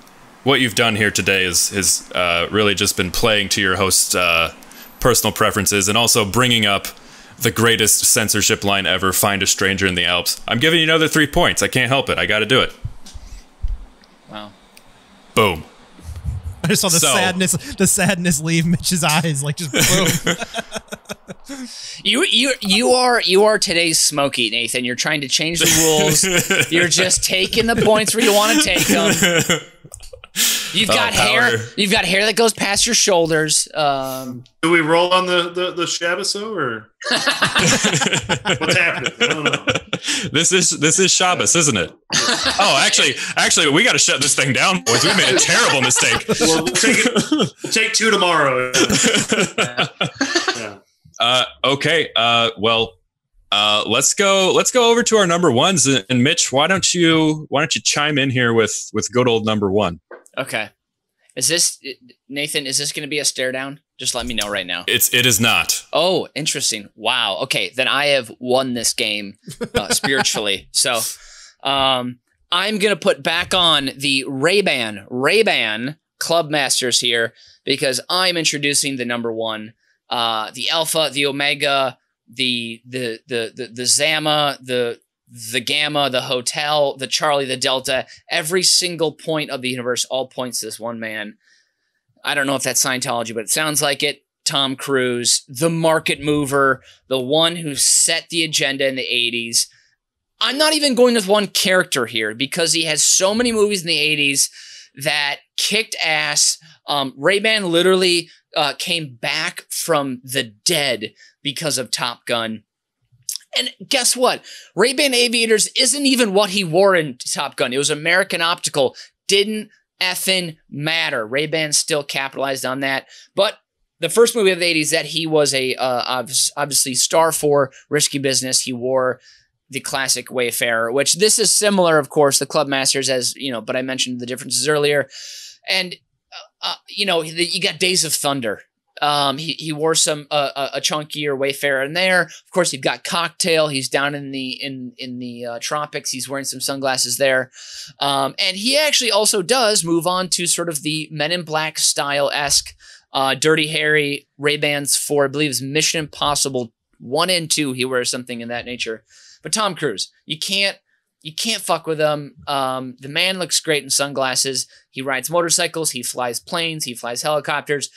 what you've done here today is really just been playing to your host's personal preferences and also bringing up the greatest censorship line ever, "Find a stranger in the Alps." I'm giving you another 3 points. I can't help it. I got to do it. Wow. Boom. I just saw the sadness leave Mitch's eyes, like just boom. You are today's Smokey, Nathan. You're trying to change the rules. You're just taking the points where you want to take them. You've got hair. You've got hair that goes past your shoulders. Do we roll on the Shabbos or what's happening? I don't know. This is Shabbos, isn't it? Oh, actually, we got to shut this thing down, boys. We made a terrible mistake. We'll take 2 tomorrow. Yeah. Okay. Well, let's go over to our number ones. And Mitch, why don't you chime in here with good old number one? Okay. Nathan, is this going to be a stare down? Just let me know right now. It is not. Oh, interesting. Wow. Okay. Then I have won this game spiritually. So I'm going to put back on the Ray-Ban Club Masters here because I'm introducing the number one, the Alpha, the Omega, the Zama, the Gamma, the Hotel, the Charlie, the Delta, every single point of the universe, all points to this one man. I don't know if that's Scientology, but it sounds like it. Tom Cruise, the market mover, the one who set the agenda in the 80s. I'm not even going with one character here because he has so many movies in the 80s that kicked ass. Ray-Ban literally came back from the dead because of Top Gun. And guess what? Ray-Ban Aviators isn't even what he wore in Top Gun. It was American Optical. Didn't effing matter. Ray-Ban still capitalized on that. But the first movie of the 80s that he was a obviously star for, Risky Business, he wore the classic Wayfarer, which this is similar, of course, the Club Masters, as you know, but I mentioned the differences earlier. And you know, you got Days of Thunder. He wore some a chunkier Wayfarer in there. Of course, you've got Cocktail. He's down in the tropics. He's wearing some sunglasses there, and he actually also does move on to sort of the Men in Black style-esque Dirty Harry Ray-Bans for, I believe, is Mission Impossible 1 and 2. He wears something in that nature. But Tom Cruise, you can't fuck with him. The man looks great in sunglasses. He rides motorcycles. He flies planes. He flies helicopters.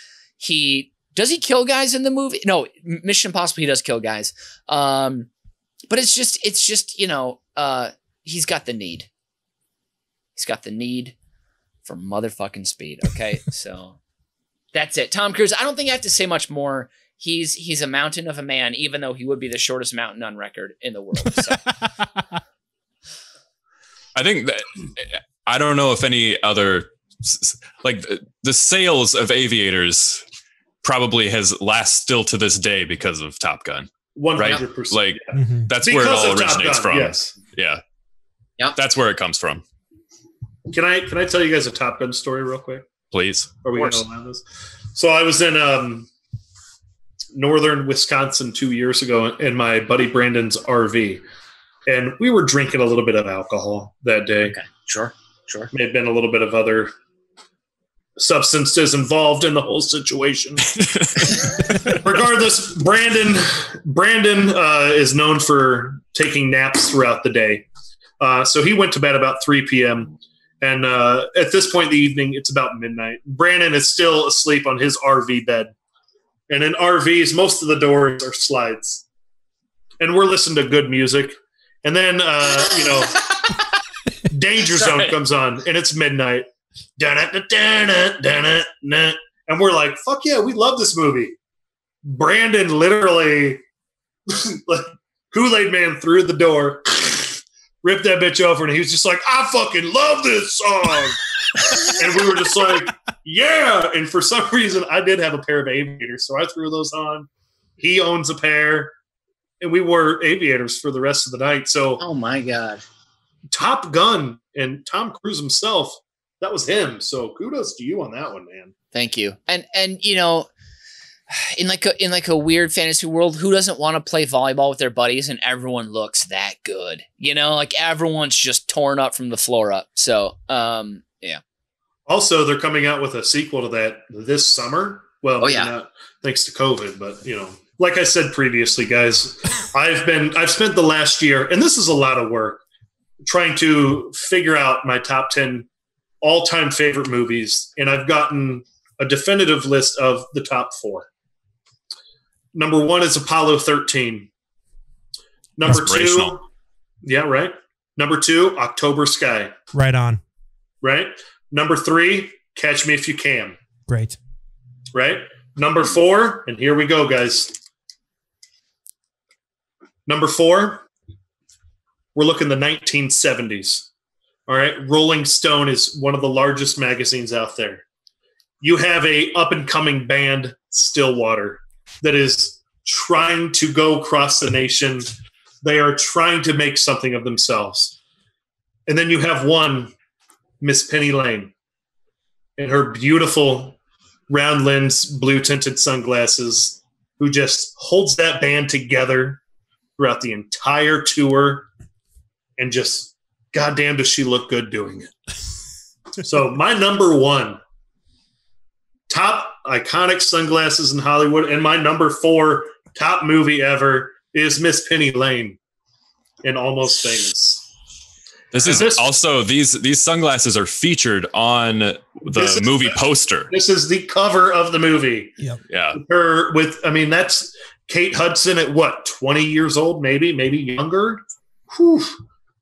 Does he kill guys in the movie? No, Mission Impossible, he does kill guys. But it's just, you know, he's got the need. He's got the need for motherfucking speed. Okay. So that's it. Tom Cruise, I don't think I have to say much more. He's a mountain of a man, even though he would be the shortest mountain on record in the world. So. I think that, I don't know if any other, like the sales of Aviators probably has last still to this day because of Top Gun. 100%. Right? Like that's because where it all originates from. Yes. Yeah. Yep. That's where it comes from. Can I tell you guys a Top Gun story real quick? Please. Are we going to allow this? So I was in northern Wisconsin 2 years ago in my buddy Brandon's RV, and we were drinking a little bit of alcohol that day. Okay, sure. May have been a little bit of other substances involved in the whole situation. Regardless, Brandon is known for taking naps throughout the day. So he went to bed about 3 p.m. And at this point in the evening, it's about midnight. Brandon is still asleep on his RV bed. And in RVs, most of the doors are slides. And we're listening to good music. And then, Danger Zone comes on, and it's midnight. And we're like, fuck yeah, we love this movie. Brandon literally, like, Kool-Aid Man through the door, ripped that bitch over, and he was just like, I fucking love this song. And we were just like, yeah. And for some reason, I did have a pair of Aviators, so I threw those on. He owns a pair, and we wore Aviators for the rest of the night. So, oh my God. Top Gun and Tom Cruise himself, that was him. So kudos to you on that one, man. Thank you. And you know, in like a weird fantasy world, who doesn't want to play volleyball with their buddies and everyone looks that good? You know, like everyone's just torn up from the floor up. So, yeah. Also, they're coming out with a sequel to that this summer. Well, not thanks to COVID, but you know, like I said previously, guys, I've spent the last year, and this is a lot of work, trying to figure out my top 10 all-time favorite movies, and I've gotten a definitive list of the top 4. Number 1 is Apollo 13. Number 2, yeah, right. Number 2, October Sky. Right on. Right. Number 3, Catch Me If You Can. Great. Right. Number 4, and here we go, guys. Number 4, we're looking the 1970s. All right. Rolling Stone is one of the largest magazines out there. You have a up-and-coming band, Stillwater, that is trying to go across the nation. They are trying to make something of themselves. And then you have one, Miss Penny Lane, and her beautiful round lens, blue-tinted sunglasses, who just holds that band together throughout the entire tour, and just, goddamn, does she look good doing it. So my number 1, top iconic sunglasses in Hollywood, and my number 4 top movie ever is Miss Penny Lane in Almost Famous. This is also these sunglasses are featured on the movie poster. This is the cover of the movie. Yep. Yeah. That's Kate Hudson at what, 20 years old, maybe younger. Whew.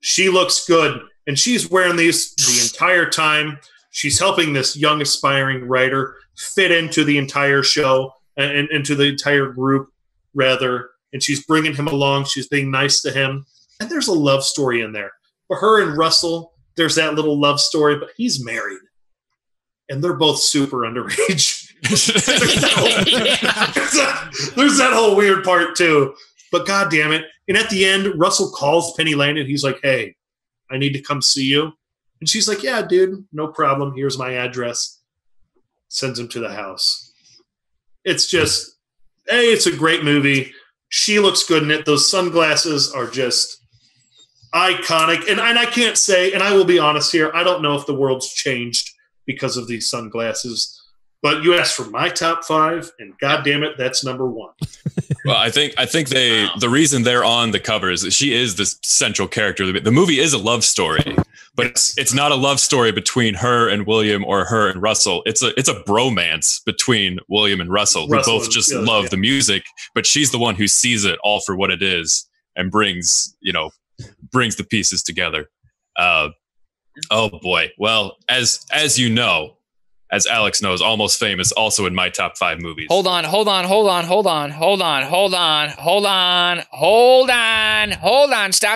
She looks good. And she's wearing these the entire time. She's helping this young aspiring writer fit into the entire show and into the entire group, rather. And she's bringing him along. She's being nice to him. And there's a love story in there. For her and Russell, there's that little love story, but he's married. And they're both super underage. There's that whole weird part, too. But God damn it. And at the end, Russell calls Penny Lane and he's like, hey, I need to come see you. And she's like, yeah, dude, no problem. Here's my address. Sends him to the house. It's just, hey, it's a great movie. She looks good in it. Those sunglasses are just iconic. And I can't say, and I will be honest here, I don't know if the world's changed because of these sunglasses. But you asked for my top 5, and God damn it, that's number 1. Well, I think the reason they're on the cover is that she is the central character. The movie is a love story, but it's not a love story between her and William or her and Russell. It's a bromance between William and Russell who both just love the music, but she's the one who sees it all for what it is and brings the pieces together. Oh boy. Well, as you know, as Alex knows, Almost Famous, also in my top 5 movies. Hold on. Stop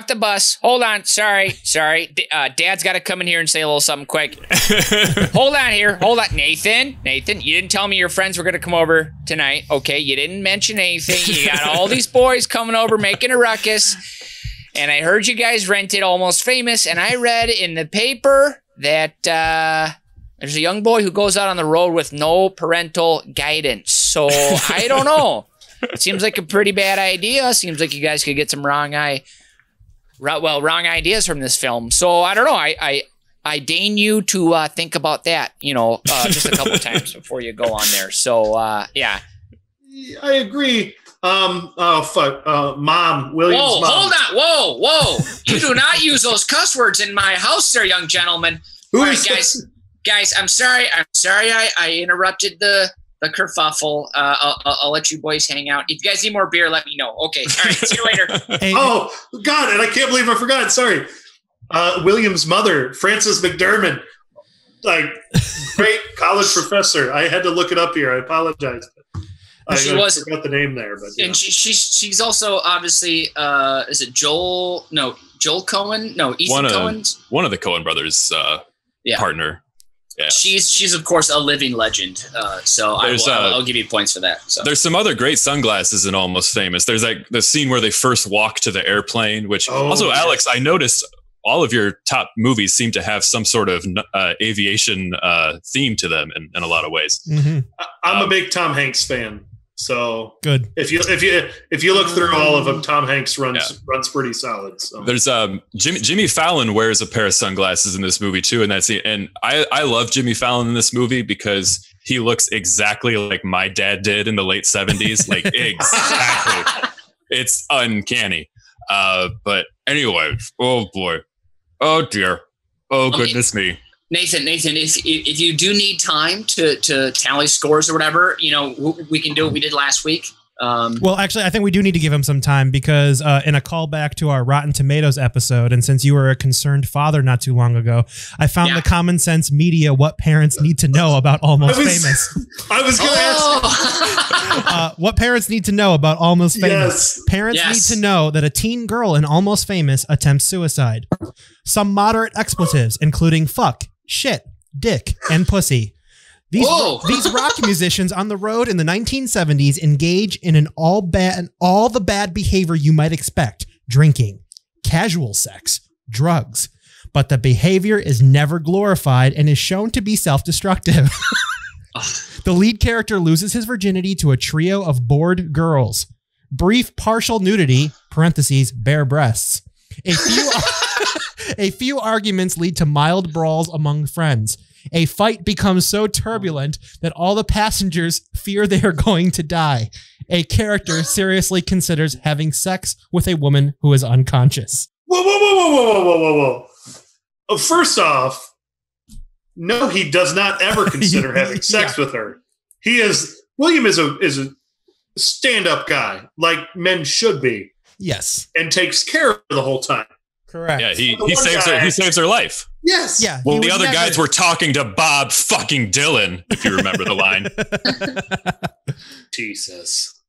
the bus. Hold on. Sorry. Dad's got to come in here and say a little something quick. Hold on here. Nathan, you didn't tell me your friends were going to come over tonight. Okay, you didn't mention anything. You got all these boys coming over making a ruckus. And I heard you guys rented Almost Famous, and I read in the paper that there's a young boy who goes out on the road with no parental guidance. So I don't know. It seems like a pretty bad idea. Seems like you guys could get some wrong ideas from this film. So I don't know. I deign you to think about that, just a couple times before you go on there. So yeah. I agree. Mom, William's mom. Hold on. Whoa. You do not use those cuss words in my house, there, young gentleman. All right, guys, I'm sorry. I interrupted the kerfuffle. I'll let you boys hang out. If you guys need more beer, let me know. Okay. All right. See you later. Oh, God. And I can't believe I forgot. Sorry. William's mother, Frances McDermott, great college professor. I had to look it up here. I apologize. I forgot the name there. But, and she's also obviously, is it Joel? No, Joel Cohen? No, Ethan Cohen's? One of the Cohen brothers' partner. Yeah. She's of course a living legend. So I'll give you points for that. So there's some other great sunglasses in Almost Famous. There's the scene where they first walk to the airplane, which Alex, I noticed all of your top movies seem to have some sort of aviation theme to them in a lot of ways. Mm-hmm. I'm a big Tom Hanks fan. So good. If you look through all of them, Tom Hanks runs pretty solid. So there's Jimmy Fallon wears a pair of sunglasses in this movie too, and I love Jimmy Fallon in this movie because he looks exactly like my dad did in the late 70s, like exactly. It's uncanny. But anyway, oh boy, oh dear, oh goodness me. Nathan, if you do need time to tally scores or whatever, we can do what we did last week. Well, actually, I think we do need to give him some time because in a callback to our Rotten Tomatoes episode, and since you were a concerned father not too long ago, I found the Common Sense Media What Parents Need to Know About Almost Famous. I was going to ask. What parents need to know about Almost Famous. Yes. Parents need to know that a teen girl in Almost Famous attempts suicide. Some moderate expletives, including fuck, shit, dick, and pussy. These rock musicians on the road in the 1970s engage in all the bad behavior you might expect: drinking, casual sex, drugs. But the behavior is never glorified and is shown to be self-destructive. The lead character loses his virginity to a trio of bored girls. Brief partial nudity, parentheses, bare breasts. A few arguments lead to mild brawls among friends. A fight becomes so turbulent that all the passengers fear they are going to die. A character seriously considers having sex with a woman who is unconscious. Whoa. First off, No, he does not ever consider having sex with her. William is a stand-up guy, like men should be. Yes. And takes care of her the whole time. Correct. Yeah, he saves her life. Yes. Yeah. Well, the other guys were talking to Bob fucking Dylan, if you remember the line. Jesus.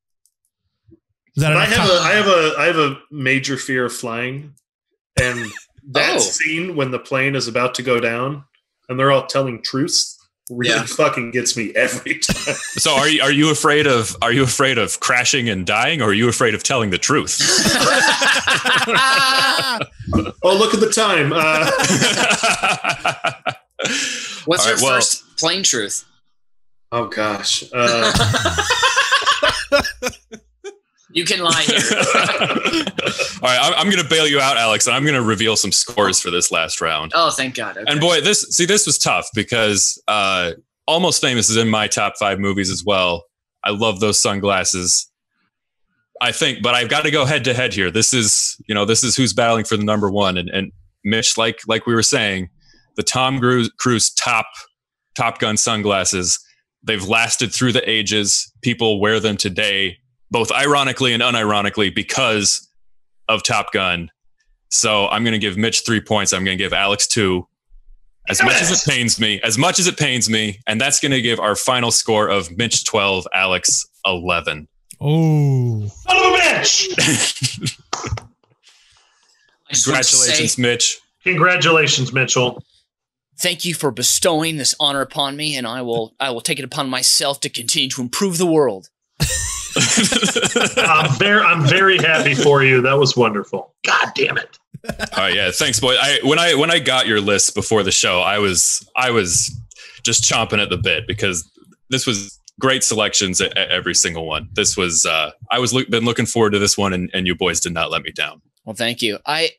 Is that I have a major fear of flying, and that scene when the plane is about to go down and they're all telling truths really fucking gets me every time. So are you afraid of crashing and dying, or are you afraid of telling the truth? Oh, look at the time. What's your first plain truth? Oh gosh. You can lie here. All right, I'm going to bail you out, Alex, and I'm going to reveal some scores for this last round. Oh, thank God. Okay. And boy, this was tough because Almost Famous is in my top 5 movies as well. I love those sunglasses. I think, but I've got to go head to head here. This is who's battling for the number one. And Mitch, like we were saying, the Tom Cruise Top Gun sunglasses, they've lasted through the ages. People wear them today, both ironically and unironically, because of Top Gun. So I'm going to give Mitch 3 points. I'm going to give Alex 2. As much as it pains me, and that's going to give our final score of Mitch 12, Alex 11. Oh, son of a bitch! Congratulations, Mitch. Congratulations, Mitchell. Thank you for bestowing this honor upon me, and I will take it upon myself to continue to improve the world. I'm very happy for you. That was wonderful. God damn it. Oh yeah, thanks, boy. When I got your list before the show, I was just chomping at the bit because this was great selections at every single one. This was been looking forward to this one, and you boys did not let me down. Well, thank you. I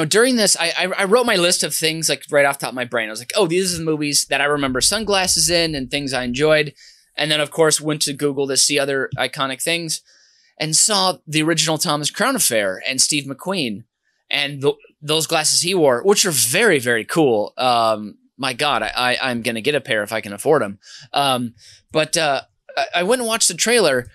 during this, I wrote my list of things like right off the top of my brain. I was like, oh, these are the movies that I remember sunglasses in and things I enjoyed. And then, of course, went to Google to see other iconic things and saw the original Thomas Crown Affair and Steve McQueen and those glasses he wore, which are very, very cool. My God, I'm going to get a pair if I can afford them. But I went and watched the trailer.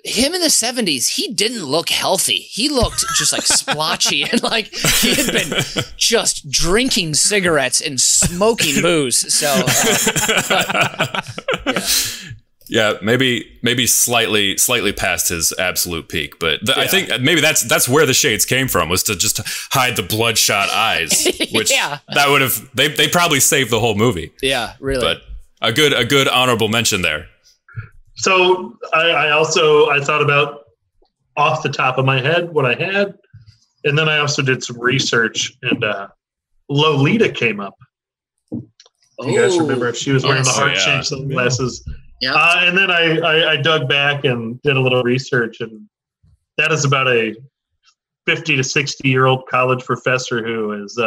Him in the 70s, he didn't look healthy. He looked just like splotchy and like he had been just drinking cigarettes and smoking booze. So, yeah, maybe slightly past his absolute peak, but I think maybe that's where the shades came from, was to just hide the bloodshot eyes, which that would have they probably saved the whole movie. Yeah, really. But a good honorable mention there. So I thought about off the top of my head what I had, and then I also did some research, and Lolita came up. You guys remember if she was wearing the heart-shaped sunglasses? Yeah. And then I dug back and did a little research, and that is about a 50 to 60-year-old college professor who is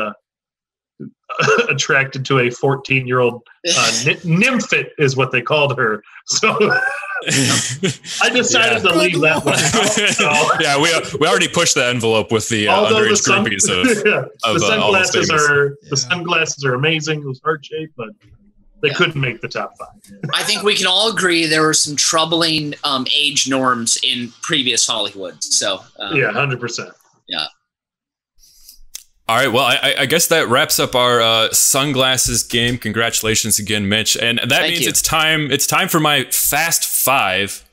attracted to a 14-year-old Hennefent is what they called her. So I decided to leave that one out. So. Yeah, we already pushed the envelope with the underage groupies of the sunglasses are the sunglasses are amazing. It was heart shaped, but they couldn't make the top 5. I think we can all agree there were some troubling age norms in previous Hollywood. So 100%. Yeah. All right, well, I guess that wraps up our sunglasses game. Congratulations again, Mitch. And that means it's time for my Fast 5.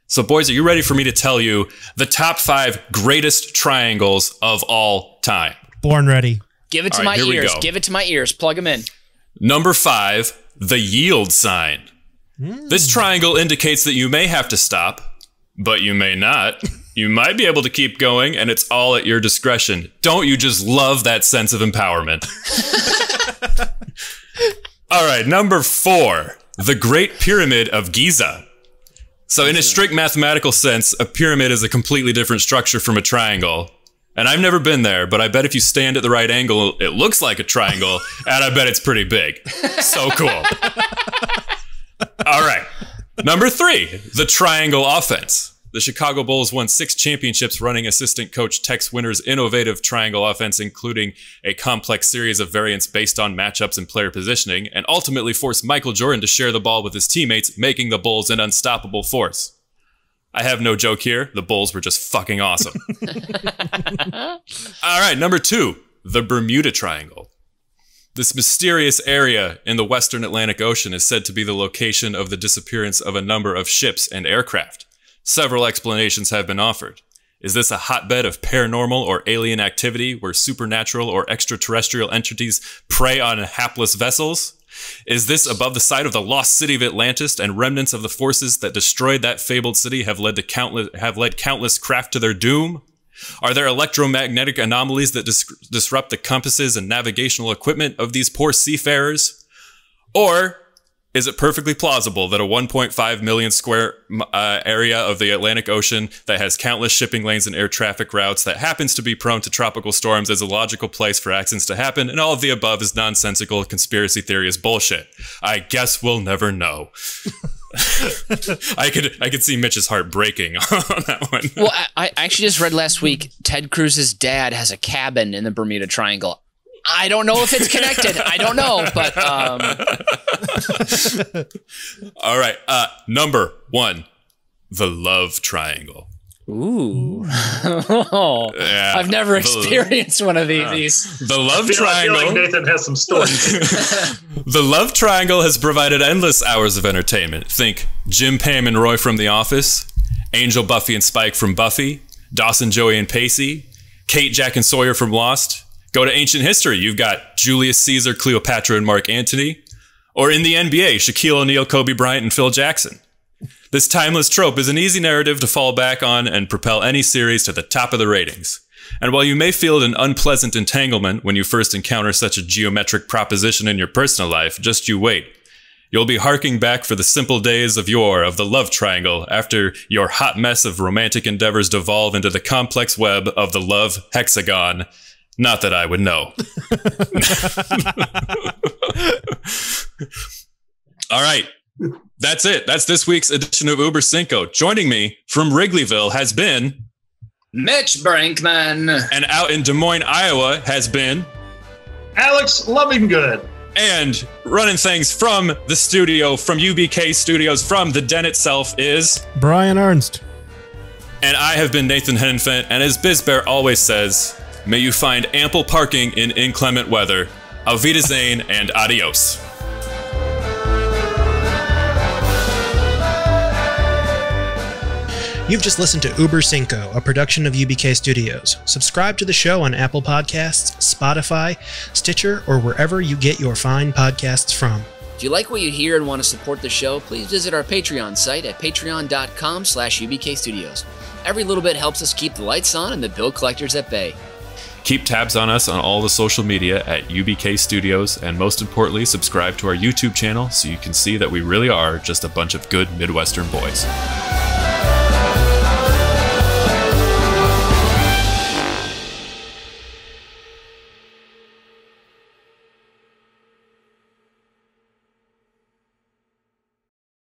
So, boys, are you ready for me to tell you the top 5 greatest triangles of all time? Born ready. Give it to my ears. Give it to my ears. Plug them in. Number 5, the yield sign. This triangle indicates that you may have to stop, but you may not. You might be able to keep going, and it's all at your discretion. Don't you just love that sense of empowerment? All right, number 4, the Great Pyramid of Giza. So in a strict mathematical sense, a pyramid is a completely different structure from a triangle. And I've never been there, but I bet if you stand at the right angle, it looks like a triangle, and I bet it's pretty big. So cool. All right. Number 3, the triangle offense. The Chicago Bulls won 6 championships running assistant coach Tex Winter's innovative triangle offense, including a complex series of variants based on matchups and player positioning, and ultimately forced Michael Jordan to share the ball with his teammates, making the Bulls an unstoppable force. I have no joke here. The Bulls were just fucking awesome. All right, number 2, the Bermuda Triangle. This mysterious area in the western Atlantic Ocean is said to be the location of the disappearance of a number of ships and aircraft. Several explanations have been offered. Is this a hotbed of paranormal or alien activity where supernatural or extraterrestrial entities prey on hapless vessels? Is this above the site of the lost city of Atlantis, and remnants of the forces that destroyed that fabled city have led countless craft to their doom? Are there electromagnetic anomalies that disrupt the compasses and navigational equipment of these poor seafarers? Or is it perfectly plausible that a 1.5 million square area of the Atlantic Ocean that has countless shipping lanes and air traffic routes that happens to be prone to tropical storms is a logical place for accidents to happen, and all of the above is nonsensical conspiracy theory is bullshit? I guess we'll never know. I could see Mitch's heart breaking on that one. Well, I actually just read last week Ted Cruz's dad has a cabin in the Bermuda Triangle. I don't know if it's connected. I don't know, but all right. Number 1, the Love Triangle. Ooh. Yeah, I've never experienced one of these. The Love Triangle. I feel like Nathan has some stories. The Love Triangle has provided endless hours of entertainment. Think Jim, Pam, and Roy from The Office, Angel, Buffy, and Spike from Buffy, Dawson, Joey, and Pacey, Kate, Jack, and Sawyer from Lost. Go to ancient history. You've got Julius Caesar, Cleopatra, and Mark Antony. Or in the NBA, Shaquille O'Neal, Kobe Bryant, and Phil Jackson. This timeless trope is an easy narrative to fall back on and propel any series to the top of the ratings. And while you may feel an unpleasant entanglement when you first encounter such a geometric proposition in your personal life, just you wait. You'll be harking back for the simple days of yore of the Love Triangle after your hot mess of romantic endeavors devolve into the complex web of the Love Hexagon. Not that I would know. All right. That's it. That's this week's edition of Uber Cinco. Joining me from Wrigleyville has been Mitch Brinkman. And out in Des Moines, Iowa has been Alex Lovinggood. And running things from the studio, from UBK Studios, from the den itself is Brian Ernst. And I have been Nathan Hennefent. And as BizBear always says, may you find ample parking in inclement weather. Auf Wiedersehen and adios. You've just listened to Uber Cinco, a production of UBK Studios. Subscribe to the show on Apple Podcasts, Spotify, Stitcher, or wherever you get your fine podcasts from. If you like what you hear and want to support the show, please visit our Patreon site at patreon.com/UBK Studios. Every little bit helps us keep the lights on and the bill collectors at bay. Keep tabs on us on all the social media at UBK Studios, and most importantly, subscribe to our YouTube channel so you can see that we really are just a bunch of good Midwestern boys.